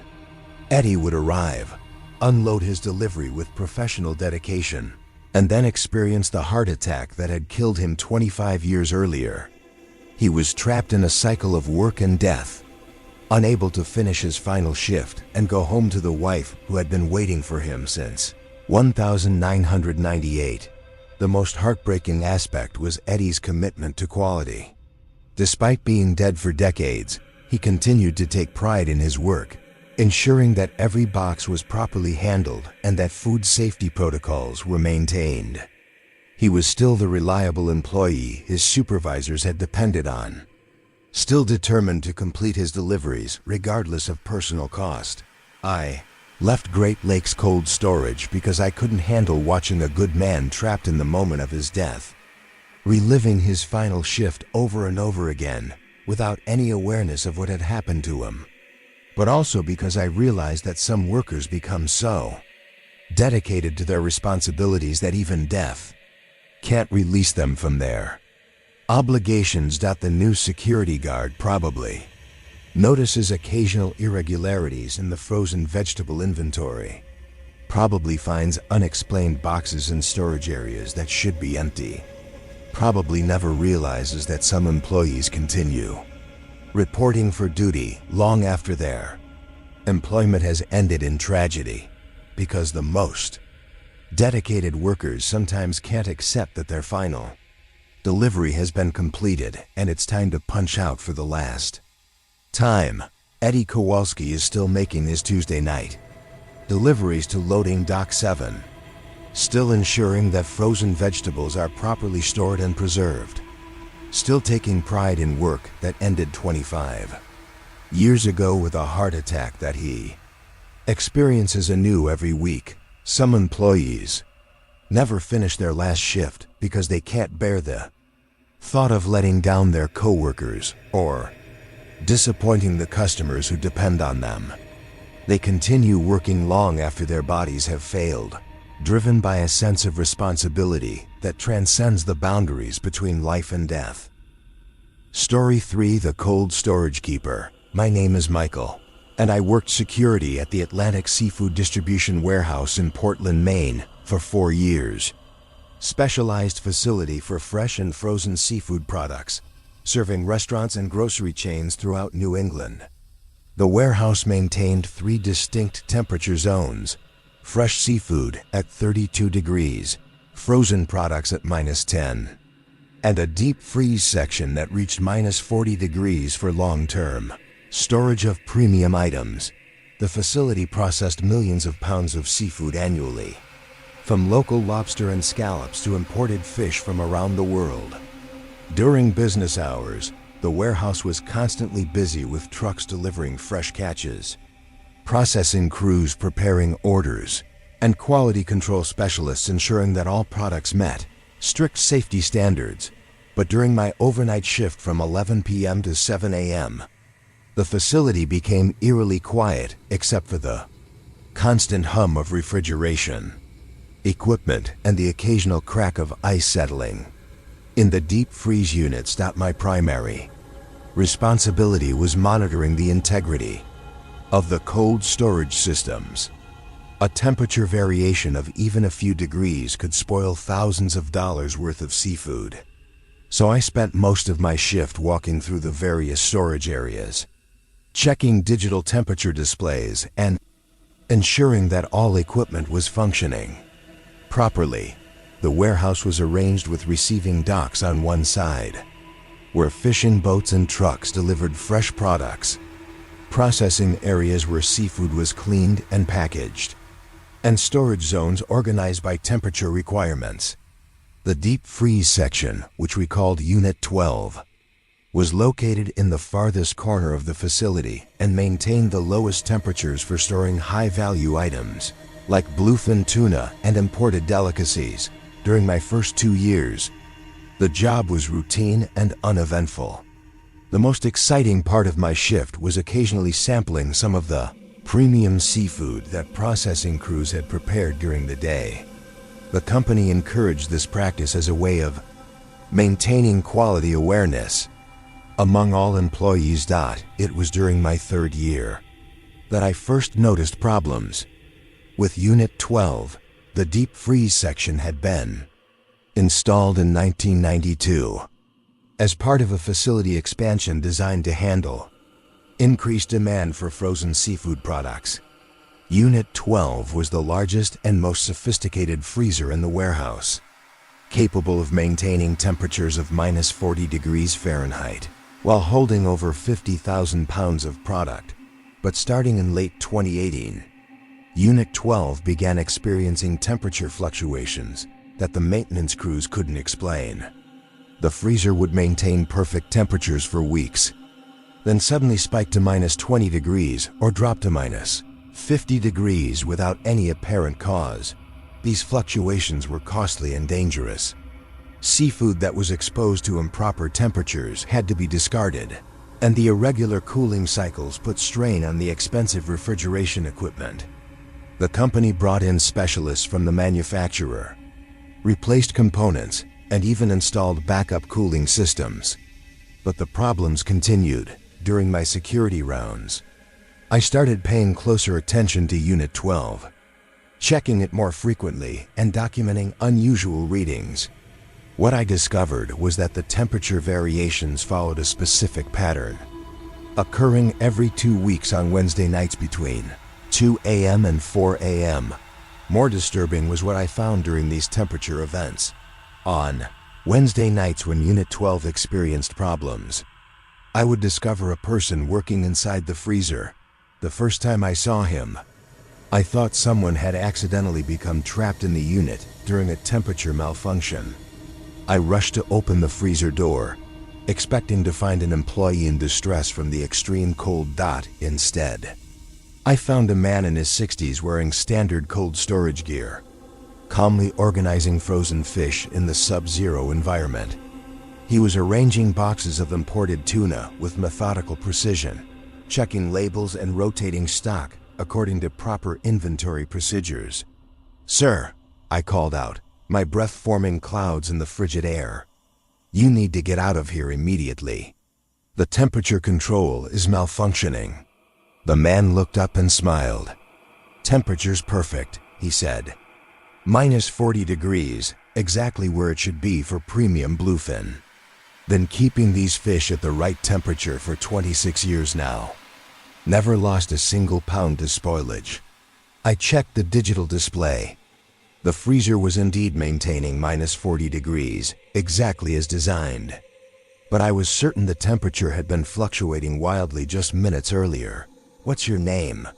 Eddie would arrive, unload his delivery with professional dedication, and then experience the heart attack that had killed him 25 years earlier. He was trapped in a cycle of work and death, unable to finish his final shift and go home to the wife who had been waiting for him since 1998. The most heartbreaking aspect was Eddie's commitment to quality. Despite being dead for decades, he continued to take pride in his work, ensuring that every box was properly handled and that food safety protocols were maintained. He was still the reliable employee his supervisors had depended on, still determined to complete his deliveries regardless of personal cost. I left Great Lakes Cold Storage because I couldn't handle watching a good man trapped in the moment of his death, reliving his final shift over and over again without any awareness of what had happened to him. But also because I realized that some workers become so dedicated to their responsibilities that even death can't release them from their obligations. The new security guard probably notices occasional irregularities in the frozen vegetable inventory, probably finds unexplained boxes in storage areas that should be empty, probably never realizes that some employees continue reporting for duty long after their employment has ended in tragedy, because the most dedicated workers sometimes can't accept that their final delivery has been completed and it's time to punch out for the last time. Eddie Kowalski is still making his Tuesday night deliveries to loading dock 7. Still ensuring that frozen vegetables are properly stored and preserved. Still taking pride in work that ended 25 years ago with a heart attack that he experiences anew every week. Some employees never finish their last shift because they can't bear the thought of letting down their coworkers or disappointing the customers who depend on them. They continue working long after their bodies have failed, driven by a sense of responsibility that transcends the boundaries between life and death. Story 3: The Cold Storage Keeper. My name is Michael, and I worked security at the Atlantic Seafood Distribution Warehouse in Portland, Maine, for 4 years. Specialized facility for fresh and frozen seafood products, serving restaurants and grocery chains throughout New England. The warehouse maintained 3 distinct temperature zones: fresh seafood at 32 degrees, frozen products at -10, and a deep freeze section that reached -40 degrees for long-term storage of premium items. The facility processed millions of pounds of seafood annually, from local lobster and scallops to imported fish from around the world. During business hours, the warehouse was constantly busy with trucks delivering fresh catches, processing crews preparing orders, and quality control specialists ensuring that all products met strict safety standards. But during my overnight shift from 11 p.m. to 7 a.m., the facility became eerily quiet except for the constant hum of refrigeration, equipment, and the occasional crack of ice settling. In the deep freeze units, that my primary responsibility was monitoring the integrity of the cold storage systems. A temperature variation of even a few degrees could spoil thousands of dollars worth of seafood. So I spent most of my shift walking through the various storage areas, checking digital temperature displays and ensuring that all equipment was functioning properly. The warehouse was arranged with receiving docks on one side, where fishing boats and trucks delivered fresh products, processing areas where seafood was cleaned and packaged, and storage zones organized by temperature requirements. The deep freeze section, which we called Unit 12, was located in the farthest corner of the facility and maintained the lowest temperatures for storing high-value items, like bluefin tuna and imported delicacies. During my first 2 years, the job was routine and uneventful. The most exciting part of my shift was occasionally sampling some of the premium seafood that processing crews had prepared during the day. The company encouraged this practice as a way of maintaining quality awareness among all employees. It was during my 3rd year that I first noticed problems. With Unit 12, the deep freeze section had been installed in 1992 as part of a facility expansion designed to handle increased demand for frozen seafood products. Unit 12 was the largest and most sophisticated freezer in the warehouse, capable of maintaining temperatures of -40 degrees Fahrenheit while holding over 50,000 pounds of product. But starting in late 2018, Unit 12 began experiencing temperature fluctuations that the maintenance crews couldn't explain. The freezer would maintain perfect temperatures for weeks, then suddenly spike to -20 degrees or drop to -50 degrees without any apparent cause. These fluctuations were costly and dangerous. Seafood that was exposed to improper temperatures had to be discarded, and the irregular cooling cycles put strain on the expensive refrigeration equipment. The company brought in specialists from the manufacturer, replaced components, and even installed backup cooling systems. But the problems continued. During my security rounds, I started paying closer attention to Unit 12, checking it more frequently and documenting unusual readings. What I discovered was that the temperature variations followed a specific pattern, occurring every 2 weeks on Wednesday nights between 2 a.m. and 4 a.m. More disturbing was what I found during these temperature events. On Wednesday nights when Unit 12 experienced problems, I would discover a person working inside the freezer. The first time I saw him, I thought someone had accidentally become trapped in the unit during a temperature malfunction. I rushed to open the freezer door, expecting to find an employee in distress from the extreme cold dot instead. I found a man in his 60s wearing standard cold storage gear, calmly organizing frozen fish in the sub-zero environment. He was arranging boxes of imported tuna with methodical precision, checking labels and rotating stock according to proper inventory procedures. "Sir," I called out, my breath forming clouds in the frigid air. "You need to get out of here immediately. The temperature control is malfunctioning." The man looked up and smiled. "Temperature's perfect," he said. "-40 degrees, exactly where it should be for premium bluefin. Been keeping these fish at the right temperature for 26 years now. Never lost a single pound to spoilage." I checked the digital display. The freezer was indeed maintaining -40 degrees, exactly as designed. But I was certain the temperature had been fluctuating wildly just minutes earlier. "What's your name?"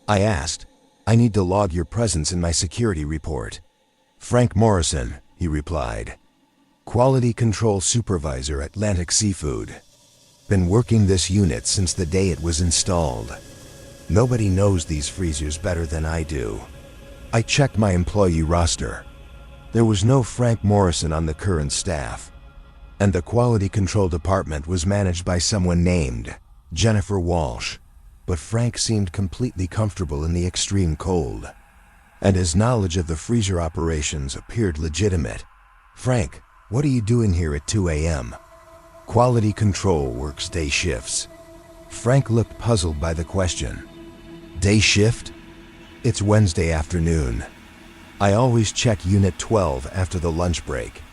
I asked. "I need to log your presence in my security report." "Frank Morrison," he replied. "Quality Control Supervisor, Atlantic Seafood. Been working this unit since the day it was installed. Nobody knows these freezers better than I do." I checked my employee roster. There was no Frank Morrison on the current staff, and the quality control department was managed by someone named Jennifer Walsh. But Frank seemed completely comfortable in the extreme cold, and his knowledge of the freezer operations appeared legitimate. "Frank, what are you doing here at 2 a.m.? Quality control works day shifts." Frank looked puzzled by the question. "Day shift? It's Wednesday afternoon. I always check Unit 12 after the lunch break.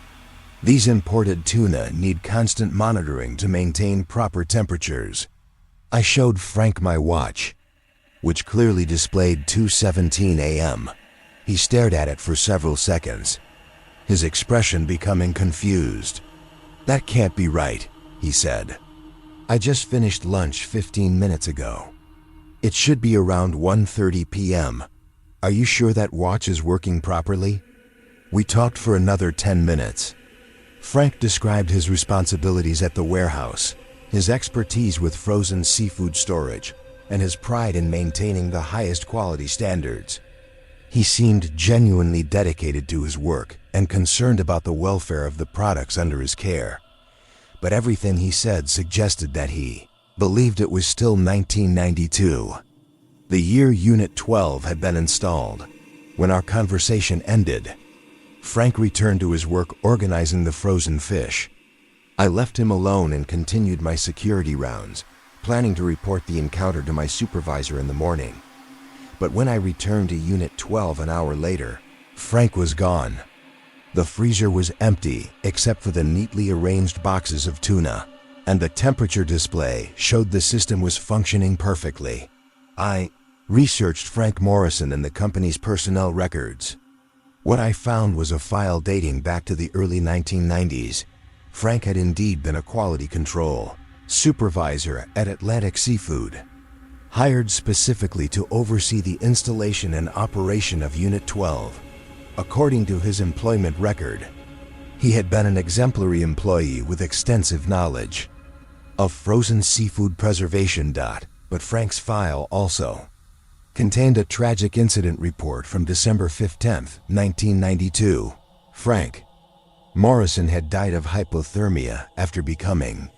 These imported tuna need constant monitoring to maintain proper temperatures." I showed Frank my watch, which clearly displayed 2:17 a.m. He stared at it for several seconds, his expression becoming confused. "That can't be right," he said. "I just finished lunch 15 minutes ago. It should be around 1:30 p.m. Are you sure that watch is working properly?" We talked for another 10 minutes. Frank described his responsibilities at the warehouse, his expertise with frozen seafood storage, and his pride in maintaining the highest quality standards. He seemed genuinely dedicated to his work and concerned about the welfare of the products under his care. But everything he said suggested that he believed it was still 1992. The year Unit 12 had been installed. When our conversation ended, Frank returned to his work organizing the frozen fish. I left him alone and continued my security rounds, planning to report the encounter to my supervisor in the morning. But when I returned to Unit 12 an hour later, Frank was gone. The freezer was empty except for the neatly arranged boxes of tuna, and the temperature display showed the system was functioning perfectly. I researched Frank Morrison in the company's personnel records. What I found was a file dating back to the early 1990s. Frank had indeed been a quality control supervisor at Atlantic Seafood, hired specifically to oversee the installation and operation of Unit 12. According to his employment record, he had been an exemplary employee with extensive knowledge of frozen seafood preservation. But Frank's file also contained a tragic incident report from December 15, 1992. Frank Morrison had died of hypothermia after becoming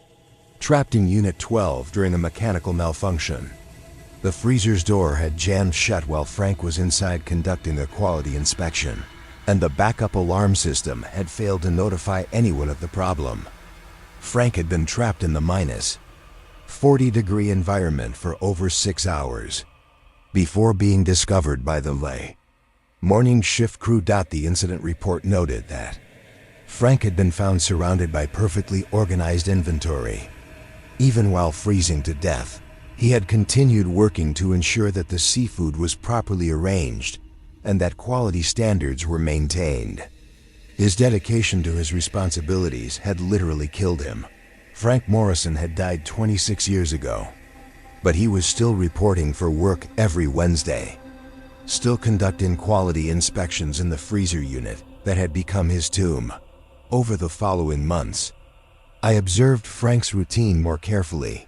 trapped in Unit 12 during a mechanical malfunction. The freezer's door had jammed shut while Frank was inside conducting a quality inspection, and the backup alarm system had failed to notify anyone of the problem. Frank had been trapped in the -40-degree environment for over 6 hours before being discovered by the morning shift crew. The incident report noted that Frank had been found surrounded by perfectly organized inventory. Even while freezing to death, he had continued working to ensure that the seafood was properly arranged and that quality standards were maintained. His dedication to his responsibilities had literally killed him. Frank Morrison had died 26 years ago, but he was still reporting for work every Wednesday. still conducting quality inspections in the freezer unit that had become his tomb. Over the following months, I observed Frank's routine more carefully.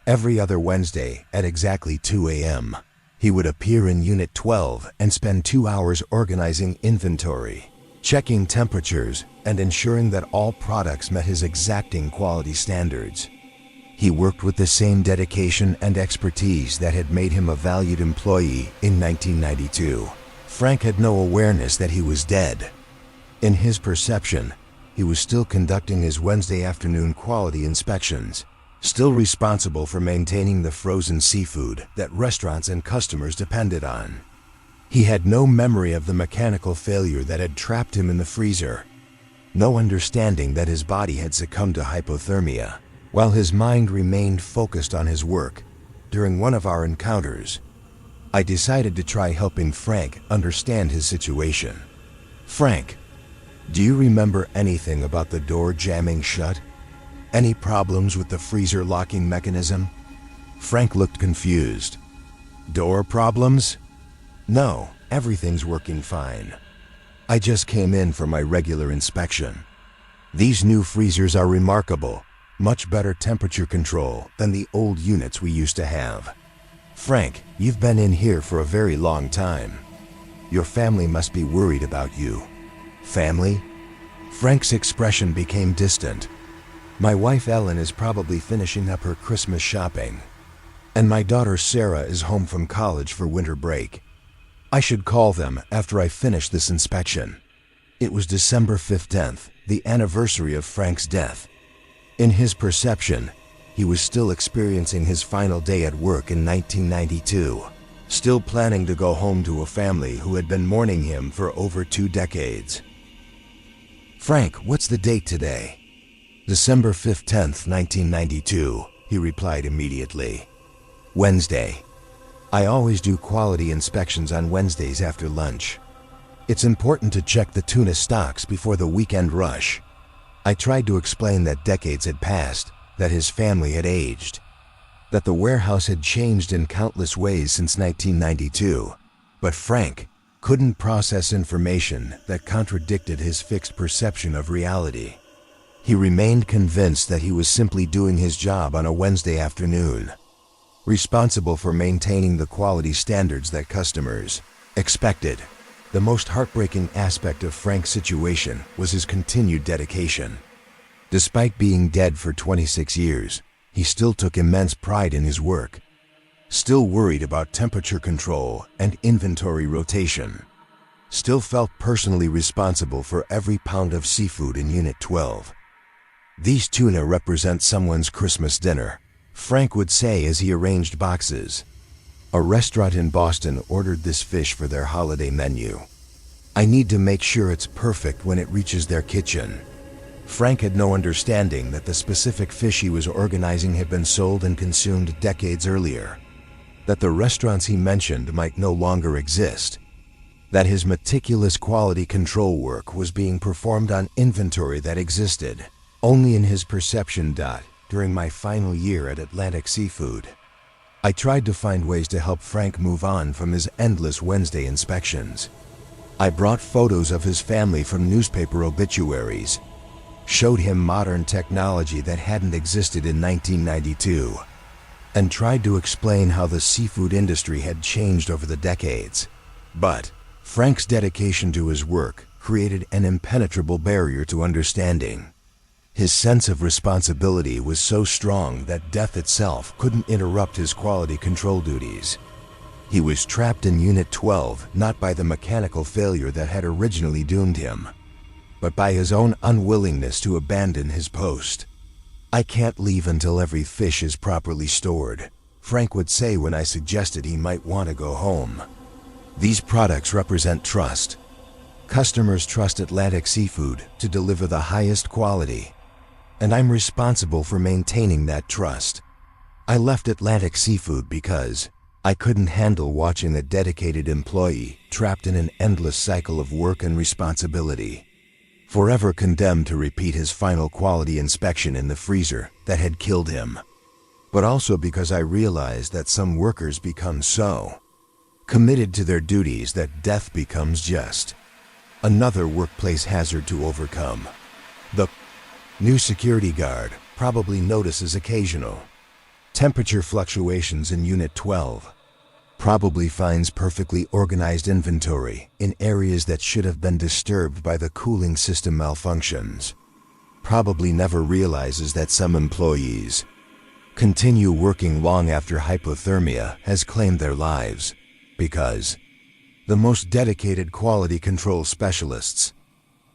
Every other Wednesday at exactly 2 a.m., he would appear in Unit 12 and spend 2 hours organizing inventory, checking temperatures, and ensuring that all products met his exacting quality standards. He worked with the same dedication and expertise that had made him a valued employee in 1992. Frank had no awareness that he was dead. In his perception, he was still conducting his Wednesday afternoon quality inspections, still responsible for maintaining the frozen seafood that restaurants and customers depended on. He had no memory of the mechanical failure that had trapped him in the freezer, no understanding that his body had succumbed to hypothermia. While his mind remained focused on his work, during one of our encounters, I decided to try helping Frank understand his situation. "Frank, do you remember anything about the door jamming shut? Any problems with the freezer locking mechanism?" Frank looked confused. "Door problems? No, everything's working fine. I just came in for my regular inspection. These new freezers are remarkable, much better temperature control than the old units we used to have. Frank, you've been in here for a very long time. Your family must be worried about you." "Family?" Frank's expression became distant. "My wife Ellen is probably finishing up her Christmas shopping, and my daughter Sarah is home from college for winter break. I should call them after I finish this inspection." It was December 15th, the anniversary of Frank's death. In his perception, he was still experiencing his final day at work in 1992, still planning to go home to a family who had been mourning him for over 2 decades. "Frank, what's the date today?" "December 15th, 1992, he replied immediately. "Wednesday. I always do quality inspections on Wednesdays after lunch. It's important to check the tuna stocks before the weekend rush." I tried to explain that decades had passed, that his family had aged, that the warehouse had changed in countless ways since 1992, but Frank couldn't process information that contradicted his fixed perception of reality. He remained convinced that he was simply doing his job on a Wednesday afternoon, responsible for maintaining the quality standards that customers expected. The most heartbreaking aspect of Frank's situation was his continued dedication. Despite being dead for 26 years, he still took immense pride in his work, still worried about temperature control and inventory rotation, still felt personally responsible for every pound of seafood in Unit 12. "These tuna represent someone's Christmas dinner," Frank would say as he arranged boxes. "A restaurant in Boston ordered this fish for their holiday menu. I need to make sure it's perfect when it reaches their kitchen." Frank had no understanding that the specific fish he was organizing had been sold and consumed decades earlier, that the restaurants he mentioned might no longer exist, that his meticulous quality control work was being performed on inventory that existed only in his perception. During my final year at Atlantic Seafood, I tried to find ways to help Frank move on from his endless Wednesday inspections. I brought photos of his family from newspaper obituaries, showed him modern technology that hadn't existed in 1992, and tried to explain how the seafood industry had changed over the decades. But Frank's dedication to his work created an impenetrable barrier to understanding. His sense of responsibility was so strong that death itself couldn't interrupt his quality control duties. He was trapped in Unit 12 not by the mechanical failure that had originally doomed him, but by his own unwillingness to abandon his post. "I can't leave until every fish is properly stored," Frank would say when I suggested he might want to go home. "These products represent trust. Customers trust Atlantic Seafood to deliver the highest quality, and I'm responsible for maintaining that trust." I left Atlantic Seafood because I couldn't handle watching a dedicated employee trapped in an endless cycle of work and responsibility, forever condemned to repeat his final quality inspection in the freezer that had killed him. But also because I realized that some workers become so committed to their duties that death becomes just another workplace hazard to overcome. The new security guard probably notices occasional temperature fluctuations in Unit 12, probably finds perfectly organized inventory in areas that should have been disturbed by the cooling system malfunctions, probably never realizes that some employees continue working long after hypothermia has claimed their lives, because the most dedicated quality control specialists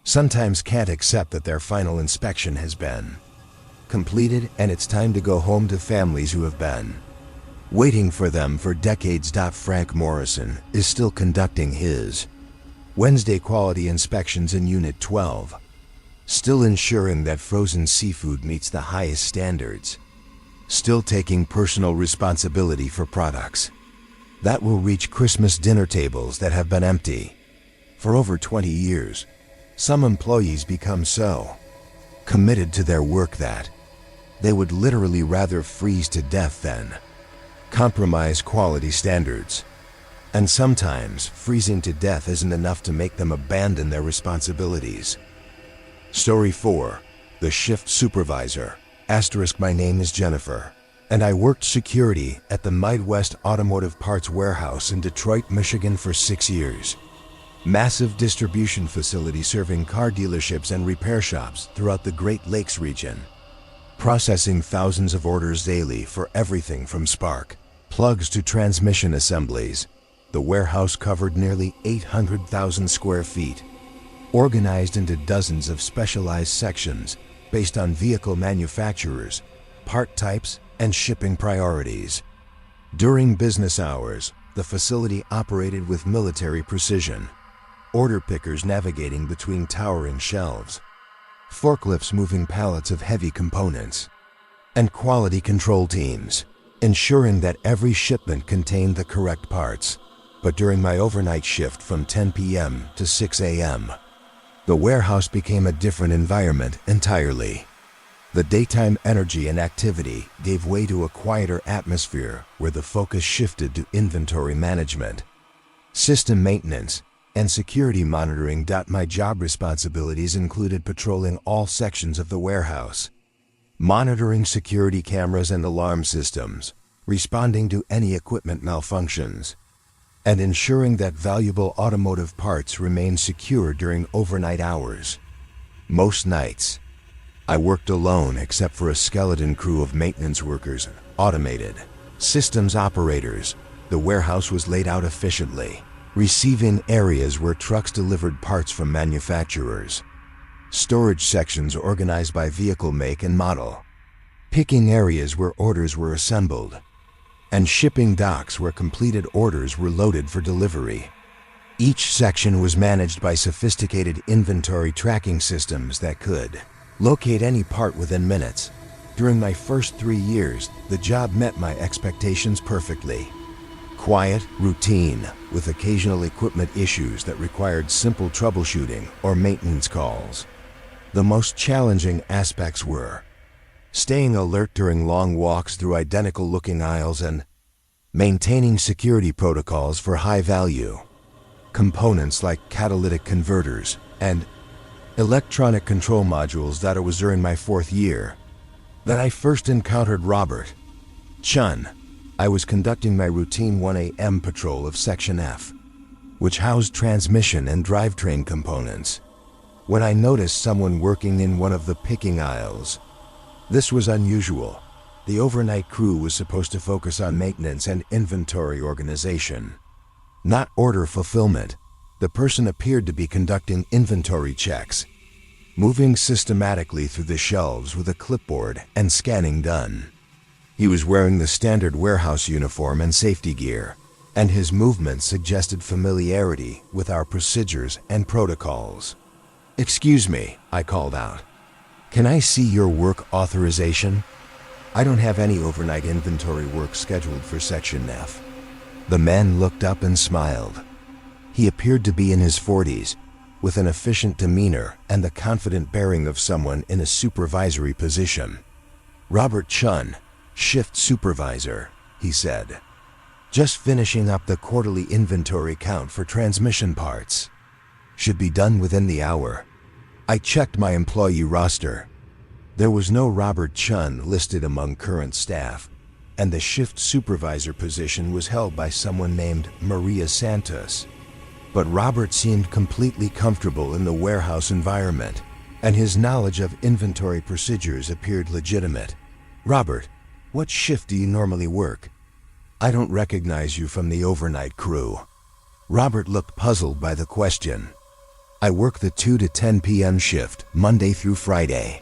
sometimes can't accept that their final inspection has been completed and it's time to go home to families who have been waiting for them for decades. Frank Morrison is still conducting his Wednesday quality inspections in Unit 12, still ensuring that frozen seafood meets the highest standards, still taking personal responsibility for products that will reach Christmas dinner tables that have been empty for over 20 years. Some employees become so committed to their work that they would literally rather freeze to death than compromise quality standards. And sometimes freezing to death isn't enough to make them abandon their responsibilities. Story 4. The Shift Supervisor. My name is Jennifer, and I worked security at the Midwest Automotive Parts Warehouse in Detroit, Michigan for 6 years. Massive distribution facility serving car dealerships and repair shops throughout the Great Lakes region, processing thousands of orders daily for everything from spark plugs to transmission assemblies. The warehouse covered nearly 800,000 square feet, organized into dozens of specialized sections based on vehicle manufacturers, part types, and shipping priorities. During business hours, the facility operated with military precision. Order pickers navigating between towering shelves, forklifts moving pallets of heavy components, and quality control teams ensuring that every shipment contained the correct parts. But during my overnight shift from 10 p.m. to 6 a.m., the warehouse became a different environment entirely. The daytime energy and activity gave way to a quieter atmosphere where the focus shifted to inventory management, system maintenance, and security monitoring. My job responsibilities included patrolling all sections of the warehouse, monitoring security cameras and alarm systems, responding to any equipment malfunctions, and ensuring that valuable automotive parts remained secure during overnight hours. Most nights, I worked alone except for a skeleton crew of maintenance workers, automated systems operators. The warehouse was laid out efficiently, receiving areas where trucks delivered parts from manufacturers, storage sections organized by vehicle make and model, picking areas where orders were assembled, and shipping docks where completed orders were loaded for delivery. Each section was managed by sophisticated inventory tracking systems that could locate any part within minutes. During my first 3 years, the job met my expectations perfectly. Quiet, routine, with occasional equipment issues that required simple troubleshooting or maintenance calls. The most challenging aspects were staying alert during long walks through identical-looking aisles and maintaining security protocols for high-value components like catalytic converters and electronic control modules. It was during my 4th year that I first encountered Robert Chun. I was conducting my routine 1 a.m. patrol of Section F, which housed transmission and drivetrain components, when I noticed someone working in one of the picking aisles. This was unusual. The overnight crew was supposed to focus on maintenance and inventory organization, not order fulfillment. The person appeared to be conducting inventory checks, moving systematically through the shelves with a clipboard and scanning done. He was wearing the standard warehouse uniform and safety gear, and his movements suggested familiarity with our procedures and protocols. "Excuse me," I called out. "Can I see your work authorization? I don't have any overnight inventory work scheduled for Section F." The man looked up and smiled. He appeared to be in his 40s, with an efficient demeanor and the confident bearing of someone in a supervisory position. "Robert Chun, Shift Supervisor," he said. Just finishing up the quarterly inventory count for transmission parts. Should be done within the hour. I checked my employee roster. There was no Robert Chun listed among current staff, and the shift supervisor position was held by someone named Maria Santos. But Robert seemed completely comfortable in the warehouse environment, and his knowledge of inventory procedures appeared legitimate. "Robert, what shift do you normally work? I don't recognize you from the overnight crew." Robert looked puzzled by the question. "I work the 2 to 10 p.m. shift, Monday through Friday.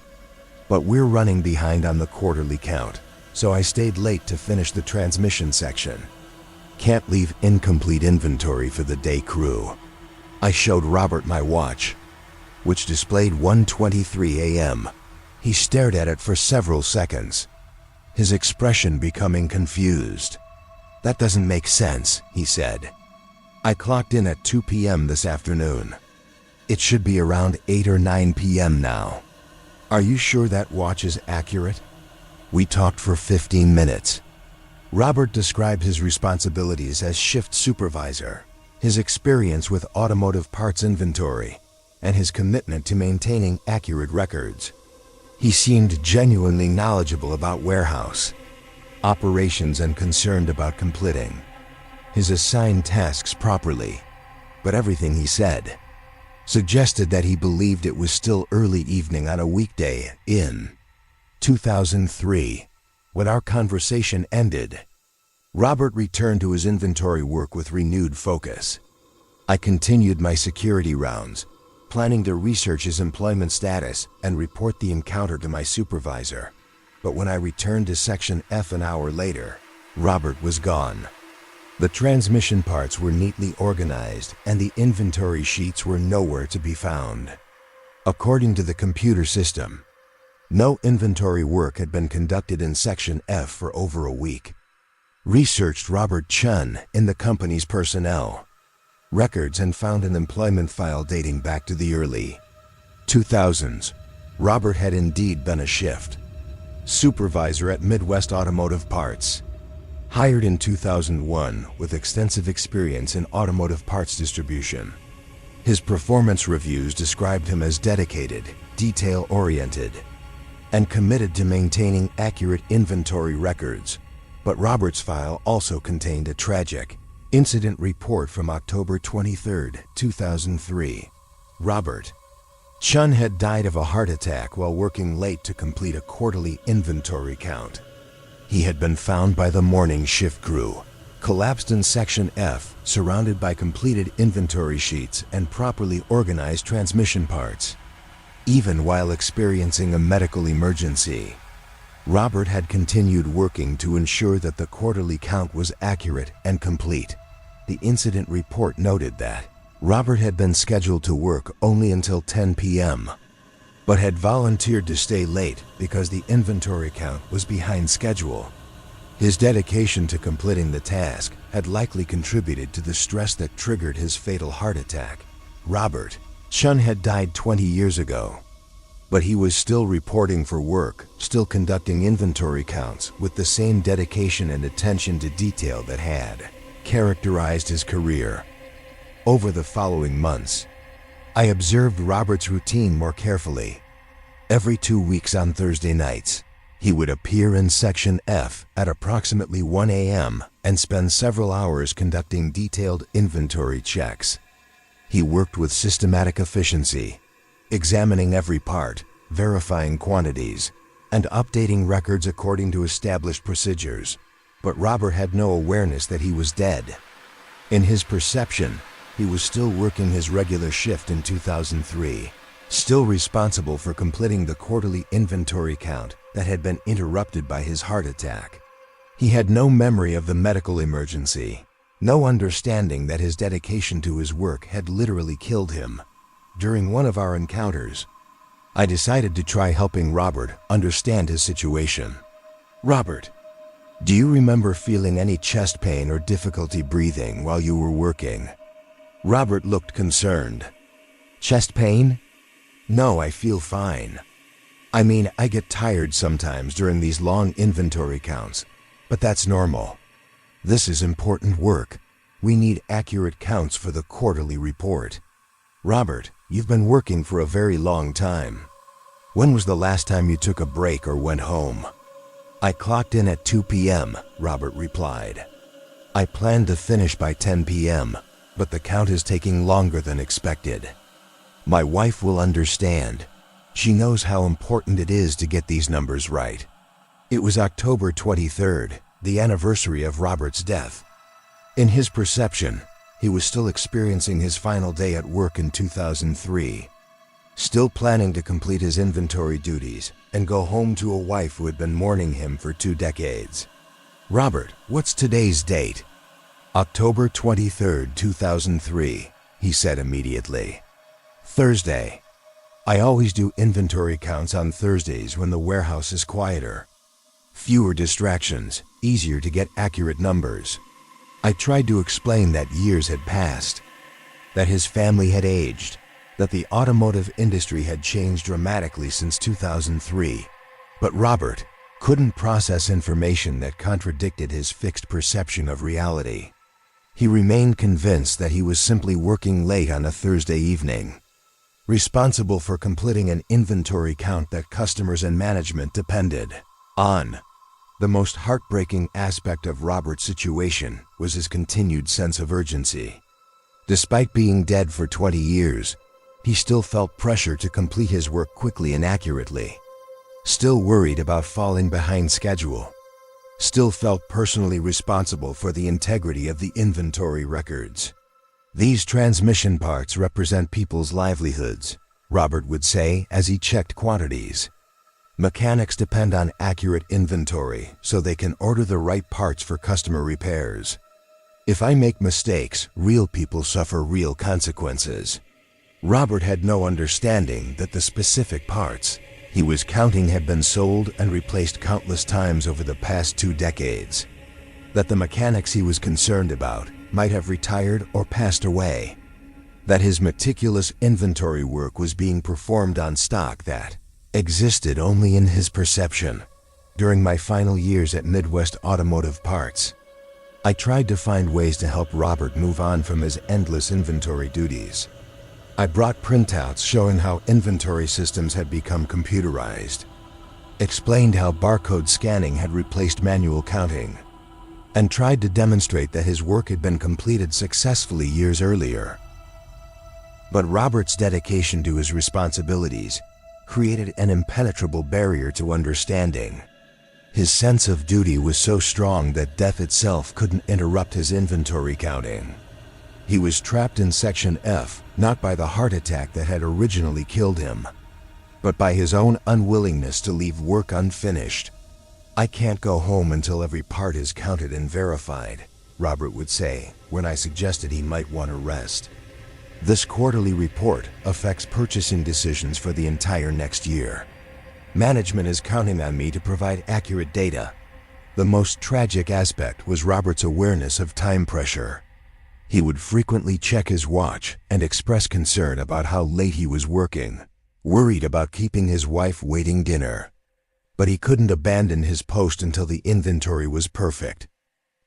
But we're running behind on the quarterly count, so I stayed late to finish the transmission section. Can't leave incomplete inventory for the day crew." I showed Robert my watch, which displayed 1:23 a.m. He stared at it for several seconds, his expression becoming confused. "That doesn't make sense," he said. "I clocked in at 2 p.m. this afternoon. It should be around 8 or 9 p.m. now. Are you sure that watch is accurate?" We talked for 15 minutes. Robert described his responsibilities as shift supervisor, his experience with automotive parts inventory, and his commitment to maintaining accurate records. He seemed genuinely knowledgeable about warehouse operations and concerned about completing his assigned tasks properly, but everything he said suggested that he believed it was still early evening on a weekday in 2003. When our conversation ended, Robert returned to his inventory work with renewed focus. I continued my security rounds, planning to research his employment status and report the encounter to my supervisor. But when I returned to Section F an hour later, Robert was gone. The transmission parts were neatly organized and the inventory sheets were nowhere to be found. According to the computer system, no inventory work had been conducted in Section F for over a week. Researched Robert Chun in the company's personnel records and found an employment file dating back to the early 2000s. Robert had indeed been a shift supervisor at Midwest Automotive Parts, hired in 2001 with extensive experience in automotive parts distribution. His performance reviews described him as dedicated, detail-oriented, and committed to maintaining accurate inventory records. But Robert's file also contained a tragic incident report from October 23, 2003. Robert Chun had died of a heart attack while working late to complete a quarterly inventory count. He had been found by the morning shift crew, collapsed in Section F, surrounded by completed inventory sheets and properly organized transmission parts. Even while experiencing a medical emergency, Robert had continued working to ensure that the quarterly count was accurate and complete. The incident report noted that Robert had been scheduled to work only until 10 p.m., but had volunteered to stay late because the inventory count was behind schedule. His dedication to completing the task had likely contributed to the stress that triggered his fatal heart attack. Robert Chun had died 20 years ago, but he was still reporting for work, still conducting inventory counts with the same dedication and attention to detail that had characterized his career. Over the following months, I observed Robert's routine more carefully. Every 2 weeks on Thursday nights, he would appear in Section F at approximately 1 a.m. and spend several hours conducting detailed inventory checks. He worked with systematic efficiency, examining every part, verifying quantities, and updating records according to established procedures. But Robert had no awareness that he was dead. In his perception, he was still working his regular shift in 2003, still responsible for completing the quarterly inventory count that had been interrupted by his heart attack. He had no memory of the medical emergency, no understanding that his dedication to his work had literally killed him. During one of our encounters, I decided to try helping Robert understand his situation. "Robert, do you remember feeling any chest pain or difficulty breathing while you were working?" Robert looked concerned. "Chest pain? No, I feel fine. I mean, I get tired sometimes during these long inventory counts, but that's normal." This is important work. We need accurate counts for the quarterly report. Robert, you've been working for a very long time. When was the last time you took a break or went home? I clocked in at 2 p.m., Robert replied. I planned to finish by 10 p.m., but the count is taking longer than expected. My wife will understand. She knows how important it is to get these numbers right. It was October 23rd, the anniversary of Robert's death. In his perception, he was still experiencing his final day at work in 2003, still planning to complete his inventory duties and go home to a wife who had been mourning him for 2 decades. Robert, what's today's date? October 23rd, 2003, he said immediately. Thursday. I always do inventory counts on Thursdays when the warehouse is quieter. Fewer distractions, easier to get accurate numbers. I tried to explain that years had passed, that his family had aged, that the automotive industry had changed dramatically since 2003. But Robert couldn't process information that contradicted his fixed perception of reality. He remained convinced that he was simply working late on a Thursday evening, responsible for completing an inventory count that customers and management depended on. The most heartbreaking aspect of Robert's situation was his continued sense of urgency. Despite being dead for 20 years, he still felt pressure to complete his work quickly and accurately, still worried about falling behind schedule, still felt personally responsible for the integrity of the inventory records. These transmission parts represent people's livelihoods, Robert would say as he checked quantities. Mechanics depend on accurate inventory so they can order the right parts for customer repairs. If I make mistakes, real people suffer real consequences. Robert had no understanding that the specific parts he was counting had been sold and replaced countless times over the past 2 decades. That the mechanics he was concerned about might have retired or passed away. That his meticulous inventory work was being performed on stock that existed only in his perception. During my final years at Midwest Automotive Parts, I tried to find ways to help Robert move on from his endless inventory duties. I brought printouts showing how inventory systems had become computerized, explained how barcode scanning had replaced manual counting, and tried to demonstrate that his work had been completed successfully years earlier. But Robert's dedication to his responsibilities created an impenetrable barrier to understanding. His sense of duty was so strong that death itself couldn't interrupt his inventory counting. He was trapped in Section F, not by the heart attack that had originally killed him, but by his own unwillingness to leave work unfinished. I can't go home until every part is counted and verified, Robert would say when I suggested he might want to rest. This quarterly report affects purchasing decisions for the entire next year. Management is counting on me to provide accurate data. The most tragic aspect was Robert's awareness of time pressure. He would frequently check his watch and express concern about how late he was working, worried about keeping his wife waiting dinner. But he couldn't abandon his post until the inventory was perfect,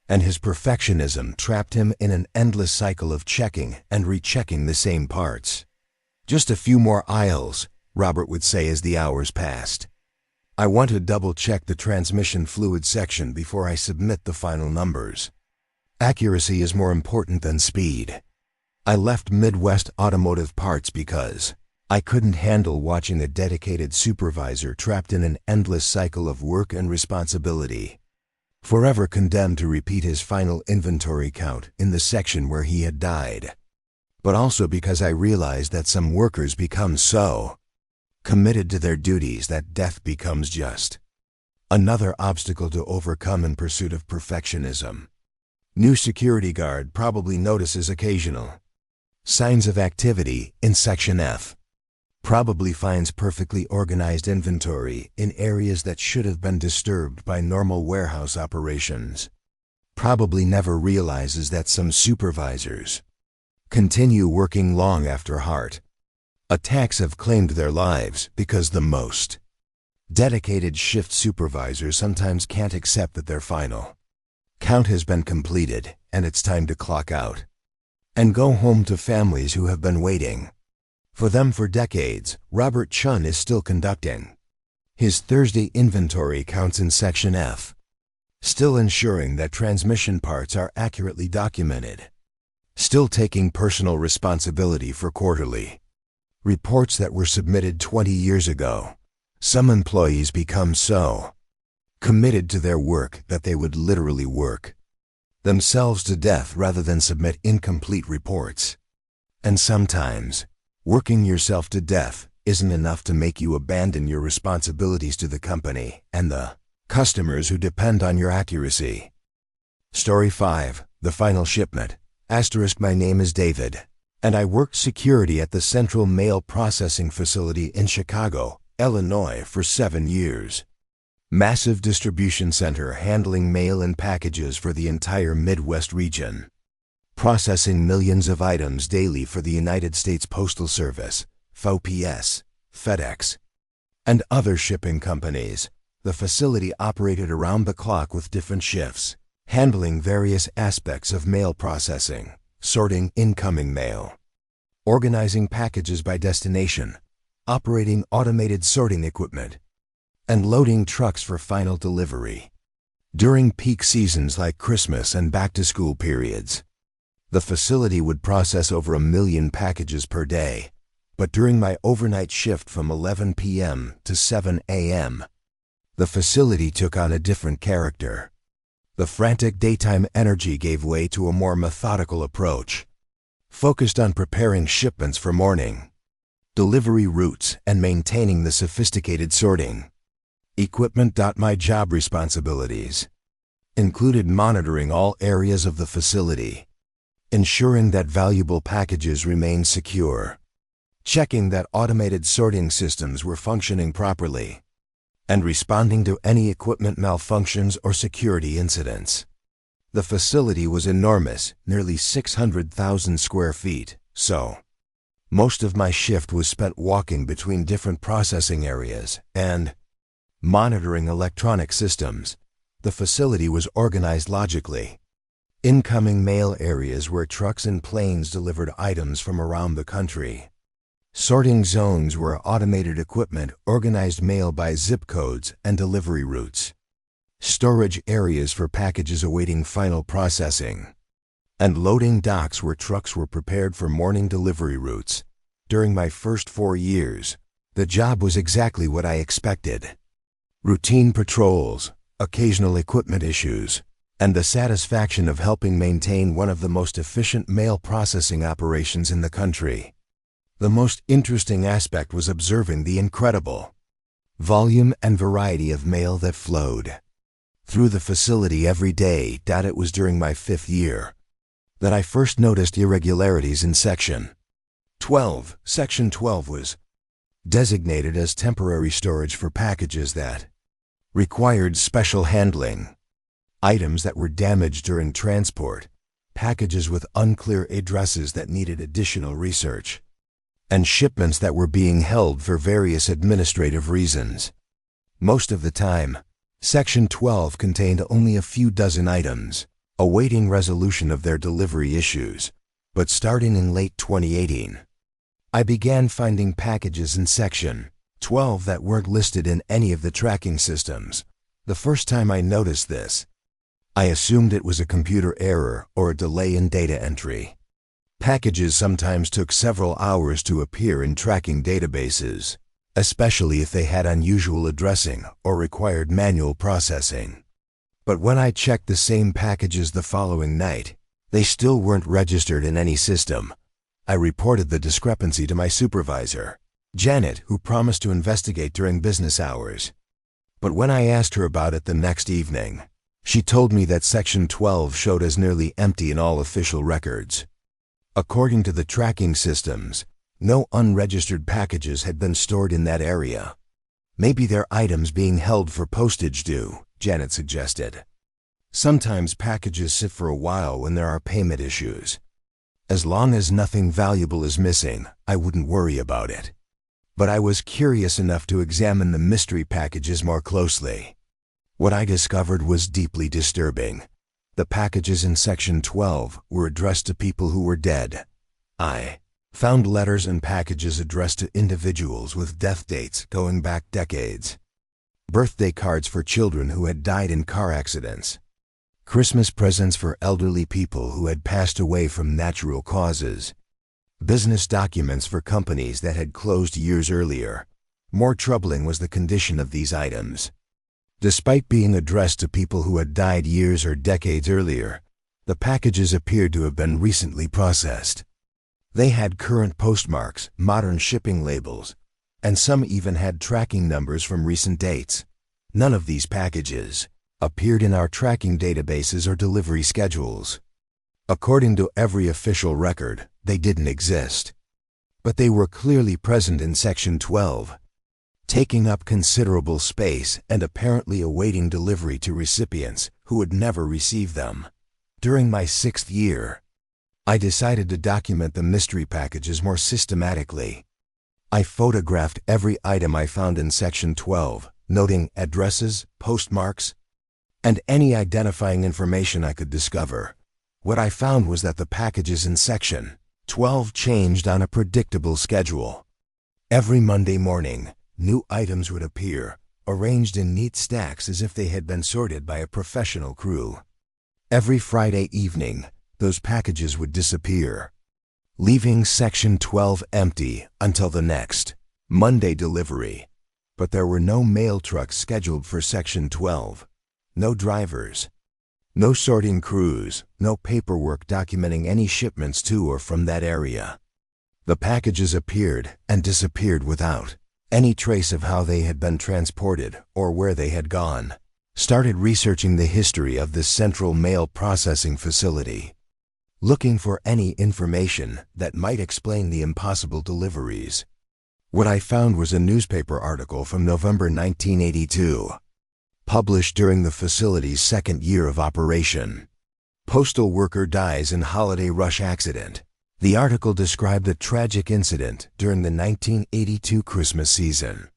and his perfectionism trapped him in an endless cycle of checking and rechecking the same parts. Just a few more aisles, Robert would say as the hours passed. I want to double-check the transmission fluid section before I submit the final numbers. Accuracy is more important than speed. I left Midwest Automotive Parts because I couldn't handle watching a dedicated supervisor trapped in an endless cycle of work and responsibility, forever condemned to repeat his final inventory count in the section where he had died. But also because I realized that some workers become so committed to their duties that death becomes just another obstacle to overcome in pursuit of perfectionism. New security guard probably notices occasional signs of activity in Section F. Probably finds perfectly organized inventory in areas that should have been disturbed by normal warehouse operations. Probably never realizes that some supervisors continue working long after heart attacks have claimed their lives because the most dedicated shift supervisors sometimes can't accept that their final Count has been completed, and it's time to clock out and go home to families who have been waiting for them for decades. Robert Chun is still conducting his Thursday inventory counts in Section F, still ensuring that transmission parts are accurately documented, still taking personal responsibility for quarterly reports that were submitted 20 years ago. Some employees become so committed to their work that they would literally work themselves to death rather than submit incomplete reports. And sometimes, working yourself to death isn't enough to make you abandon your responsibilities to the company and the customers who depend on your accuracy. Story 5, The Final Shipment. My name is David, and I worked security at the Central Mail Processing Facility in Chicago, Illinois for 7 years. Massive distribution center handling mail and packages for the entire Midwest region. Processing millions of items daily for the United States Postal Service, UPS, FedEx, and other shipping companies. The facility operated around the clock with different shifts, handling various aspects of mail processing, sorting incoming mail, organizing packages by destination, operating automated sorting equipment, and loading trucks for final delivery. During peak seasons like Christmas and back-to-school periods, the facility would process over 1 million packages per day. But during my overnight shift from 11 p.m. to 7 a.m., the facility took on a different character. The frantic daytime energy gave way to a more methodical approach, focused on preparing shipments for morning delivery routes and maintaining the sophisticated sorting equipment. My job responsibilities included monitoring all areas of the facility, ensuring that valuable packages remained secure, checking that automated sorting systems were functioning properly, and responding to any equipment malfunctions or security incidents. The facility was enormous, nearly 600,000 square feet, so most of my shift was spent walking between different processing areas and monitoring electronic systems. The facility was organized logically. Incoming mail areas where trucks and planes delivered items from around the country. Sorting zones where automated equipment organized mail by zip codes and delivery routes. Storage areas for packages awaiting final processing. And loading docks where trucks were prepared for morning delivery routes. During my first 4 years, the job was exactly what I expected. Routine patrols, occasional equipment issues, and the satisfaction of helping maintain one of the most efficient mail processing operations in the country. The most interesting aspect was observing the incredible volume and variety of mail that flowed through the facility every day. It was during my 5th year that I first noticed irregularities in Section 12. Section 12 was designated as temporary storage for packages that required special handling, items that were damaged during transport, packages with unclear addresses that needed additional research, and shipments that were being held for various administrative reasons. Most of the time, Section 12 contained only a few dozen items, awaiting resolution of their delivery issues. But starting in late 2018, I began finding packages in Section 12 that weren't listed in any of the tracking systems. The first time I noticed this, I assumed it was a computer error or a delay in data entry. Packages sometimes took several hours to appear in tracking databases, especially if they had unusual addressing or required manual processing. But when I checked the same packages the following night, they still weren't registered in any system. I reported the discrepancy to my supervisor, Janet, who promised to investigate during business hours. But when I asked her about it the next evening, she told me that Section 12 showed as nearly empty in all official records. According to the tracking systems, no unregistered packages had been stored in that area. Maybe they're items being held for postage due, Janet suggested. Sometimes packages sit for a while when there are payment issues. As long as nothing valuable is missing, I wouldn't worry about it. But I was curious enough to examine the mystery packages more closely. What I discovered was deeply disturbing. The packages in Section 12 were addressed to people who were dead. I found letters and packages addressed to individuals with death dates going back decades. Birthday cards for children who had died in car accidents. Christmas presents for elderly people who had passed away from natural causes. Business documents for companies that had closed years earlier. More troubling was the condition of these items. Despite being addressed to people who had died years or decades earlier, the packages appeared to have been recently processed. They had current postmarks, modern shipping labels, and some even had tracking numbers from recent dates. None of these packages appeared in our tracking databases or delivery schedules. According to every official record, they didn't exist. But they were clearly present in Section 12, taking up considerable space and apparently awaiting delivery to recipients who would never receive them. During my 6th year, I decided to document the mystery packages more systematically. I photographed every item I found in Section 12, noting addresses, postmarks, and any identifying information I could discover. What I found was that the packages in Section 12 changed on a predictable schedule. Every Monday morning, new items would appear, arranged in neat stacks as if they had been sorted by a professional crew. Every Friday evening, those packages would disappear, leaving Section 12 empty until the next Monday delivery. But there were no mail trucks scheduled for Section 12, no drivers, no sorting crews, no paperwork documenting any shipments to or from that area. The packages appeared and disappeared without any trace of how they had been transported or where they had gone. Started researching the history of this central mail processing facility, looking for any information that might explain the impossible deliveries. What I found was a newspaper article from November 1982, published during the facility's 2nd year of operation. Postal worker dies in holiday rush accident. The article described a tragic incident during the 1982 Christmas season.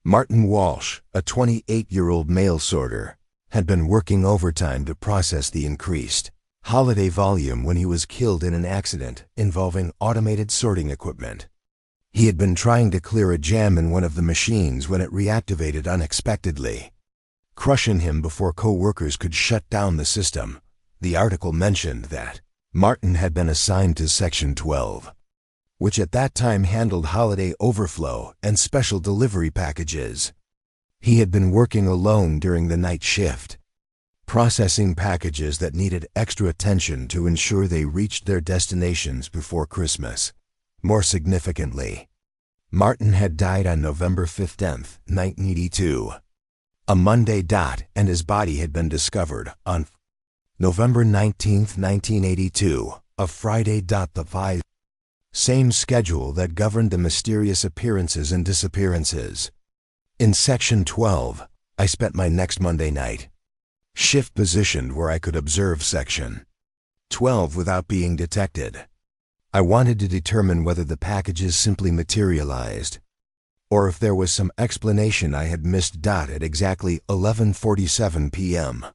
Martin Walsh, a 28-year-old mail sorter, had been working overtime to process the increased holiday volume when he was killed in an accident involving automated sorting equipment. He had been trying to clear a jam in one of the machines when it reactivated unexpectedly, crushing him before co-workers could shut down the system. The article mentioned that Martin had been assigned to Section 12, which at that time handled holiday overflow and special delivery packages. He had been working alone during the night shift, processing packages that needed extra attention to ensure they reached their destinations before Christmas. More significantly, Martin had died on November 15th, 1982, a Monday, and his body had been discovered on November 19th, 1982, a Friday. The same schedule that governed the mysterious appearances and disappearances. In Section 12, I spent my next Monday night shift positioned where I could observe Section 12 without being detected. I wanted to determine whether the packages simply materialized, or if there was some explanation I had missed. At exactly 11:47 p.m.,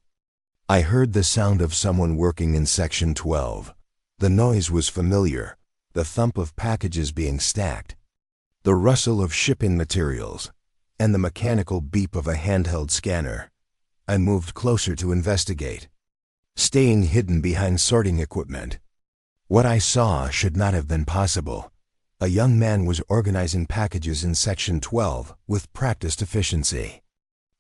I heard the sound of someone working in Section 12. The noise was familiar, the thump of packages being stacked, the rustle of shipping materials, and the mechanical beep of a handheld scanner. I moved closer to investigate, staying hidden behind sorting equipment. What I saw should not have been possible. A young man was organizing packages in Section 12 with practiced efficiency.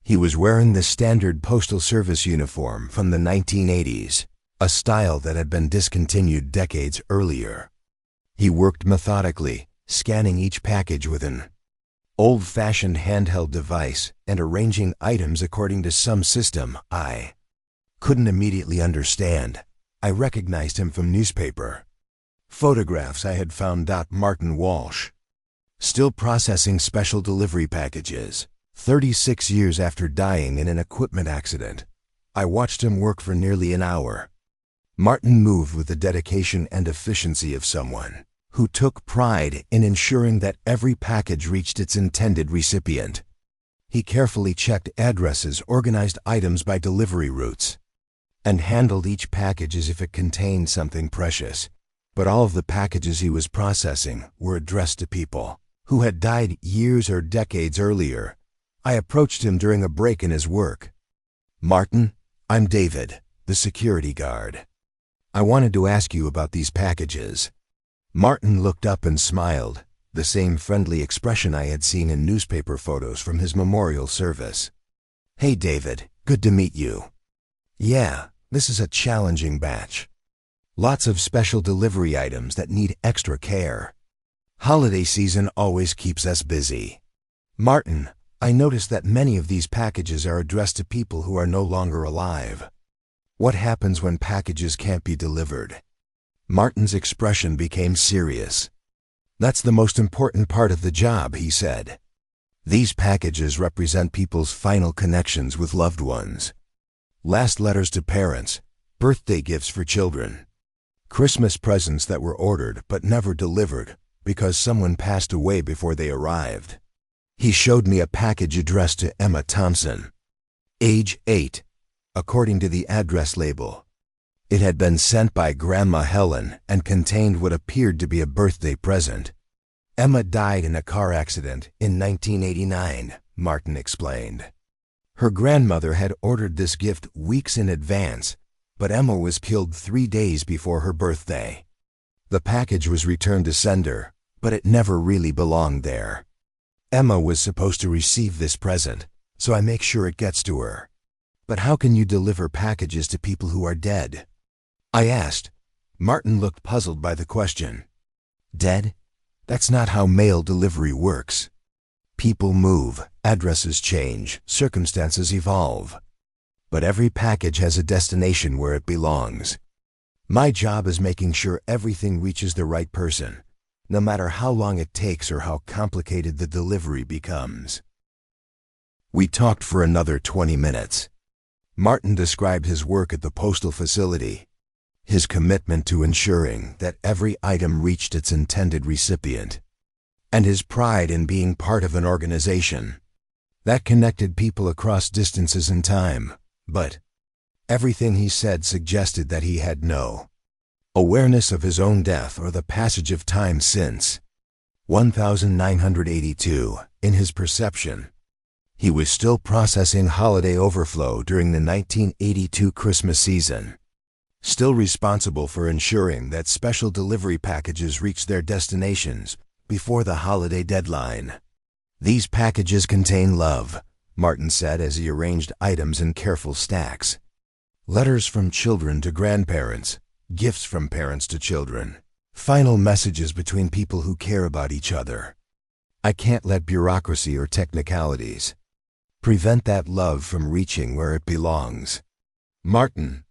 He was wearing the standard Postal Service uniform from the 1980s, a style that had been discontinued decades earlier. He worked methodically, scanning each package with an old-fashioned handheld device and arranging items according to some system I couldn't immediately understand. I recognized him from newspaper photographs I had found. Martin Walsh, still processing special delivery packages, 36 years after dying in an equipment accident. I watched him work for nearly an hour. Martin moved with the dedication and efficiency of someone who took pride in ensuring that every package reached its intended recipient. He carefully checked addresses, organized items by delivery routes, and handled each package as if it contained something precious. But all of the packages he was processing were addressed to people who had died years or decades earlier. I approached him during a break in his work. "Martin, I'm David, the security guard. I wanted to ask you about these packages." Martin looked up and smiled, the same friendly expression I had seen in newspaper photos from his memorial service. "Hey David, good to meet you. Yeah, this is a challenging batch. Lots of special delivery items that need extra care. Holiday season always keeps us busy. Martin, I noticed that many of these packages are addressed to people who are no longer alive. What happens when packages can't be delivered?" Martin's expression became serious. "That's the most important part of the job," he said. "These packages represent people's final connections with loved ones. Last letters to parents, birthday gifts for children, Christmas presents that were ordered but never delivered because someone passed away before they arrived." He showed me a package addressed to Emma Thompson, age 8, according to the address label. It had been sent by Grandma Helen and contained what appeared to be a birthday present. "Emma died in a car accident in 1989, Martin explained. Her grandmother had ordered this gift weeks in advance, but Emma was killed 3 days before her birthday. The package was returned to sender, but it never really belonged there. Emma was supposed to receive this present, so I make sure it gets to her. But how can you deliver packages to people who are dead?" I asked. Martin looked puzzled by the question. "Dead? That's not how mail delivery works. People move, addresses change, circumstances evolve. But every package has a destination where it belongs. My job is making sure everything reaches the right person, no matter how long it takes or how complicated the delivery becomes." We talked for another 20 minutes. Martin described his work at the postal facility, his commitment to ensuring that every item reached its intended recipient, and his pride in being part of an organization that connected people across distances and time. But everything he said suggested that he had no awareness of his own death or the passage of time since 1982. In his perception, he was still processing holiday overflow during the 1982 Christmas season, still responsible for ensuring that special delivery packages reached their destinations before the holiday deadline. "These packages contain love," Martin said as he arranged items in careful stacks. "Letters from children to grandparents, gifts from parents to children, final messages between people who care about each other. I can't let bureaucracy or technicalities prevent that love from reaching where it belongs." Martin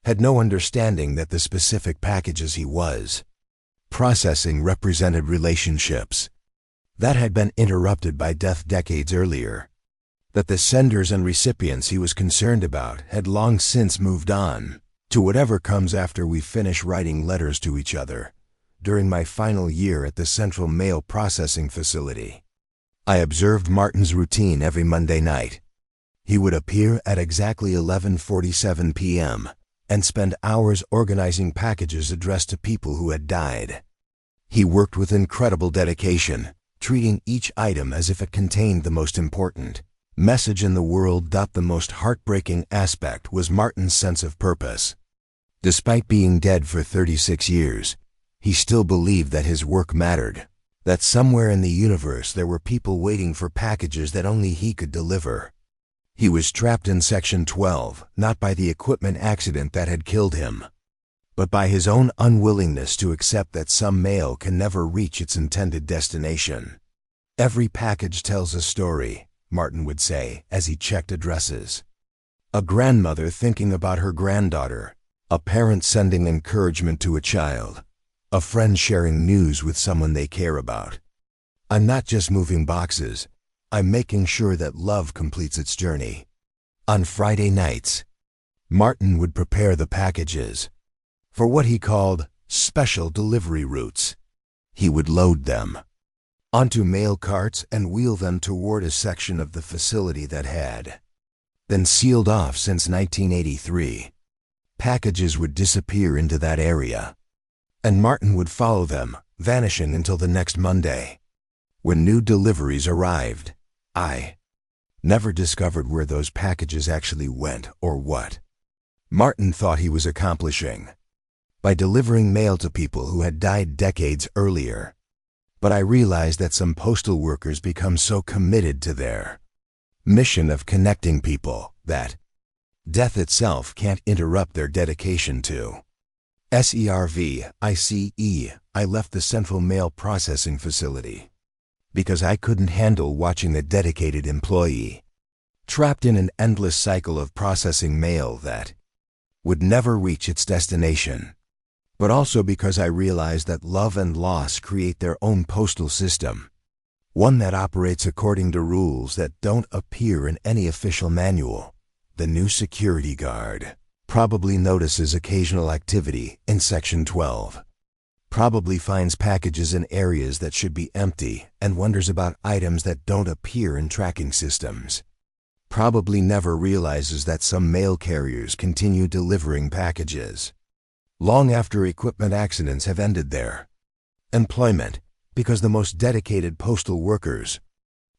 had no understanding that the specific packages he was processing represented relationships that had been interrupted by death decades earlier, that the senders and recipients he was concerned about had long since moved on to whatever comes after we finish writing letters to each other. During my final year at the Central Mail Processing Facility, I observed Martin's routine every Monday night. He would appear at exactly 11:47 p.m. and spend hours organizing packages addressed to people who had died. He worked with incredible dedication, treating each item as if it contained the most important message in the world. The most heartbreaking aspect was Martin's sense of purpose. Despite being dead for 36 years, he still believed that his work mattered, that somewhere in the universe there were people waiting for packages that only he could deliver. He was trapped in Section 12, not by the equipment accident that had killed him, but by his own unwillingness to accept that some mail can never reach its intended destination. "Every package tells a story," Martin would say as he checked addresses. A grandmother thinking about her granddaughter, a parent sending encouragement to a child, a friend sharing news with someone they care about. "I'm not just moving boxes, I'm making sure that love completes its journey." On Friday nights, Martin would prepare the packages for what he called special delivery routes. He would load them onto mail carts and wheel them toward a section of the facility that had been sealed off since 1983. Packages would disappear into that area, and Martin would follow them, vanishing until the next Monday. When new deliveries arrived, I never discovered where those packages actually went or what Martin thought he was accomplishing by delivering mail to people who had died decades earlier. But I realized that some postal workers become so committed to their mission of connecting people that death itself can't interrupt their dedication to SERVICE. I left the Central Mail Processing Facility because I couldn't handle watching the dedicated employee trapped in an endless cycle of processing mail that would never reach its destination, but also because I realized that love and loss create their own postal system, one that operates according to rules that don't appear in any official manual. The new security guard probably notices occasional activity in Section 12, probably finds packages in areas that should be empty and wonders about items that don't appear in tracking systems, probably never realizes that some mail carriers continue delivering packages long after equipment accidents have ended their employment, because the most dedicated postal workers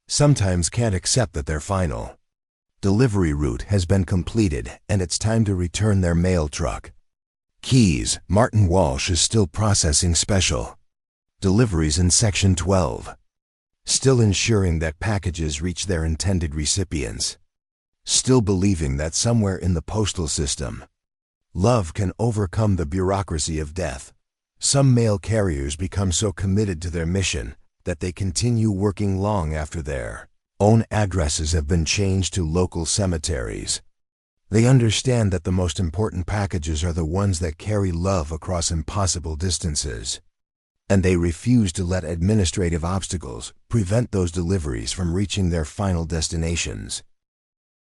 sometimes can't accept that their final delivery route has been completed and it's time to return their mail truck keys. Martin Walsh is still processing special deliveries in Section 12, still ensuring that packages reach their intended recipients, still believing that somewhere in the postal system, love can overcome the bureaucracy of death. Some mail carriers become so committed to their mission that they continue working long after their own addresses have been changed to local cemeteries. They understand that the most important packages are the ones that carry love across impossible distances, and they refuse to let administrative obstacles prevent those deliveries from reaching their final destinations.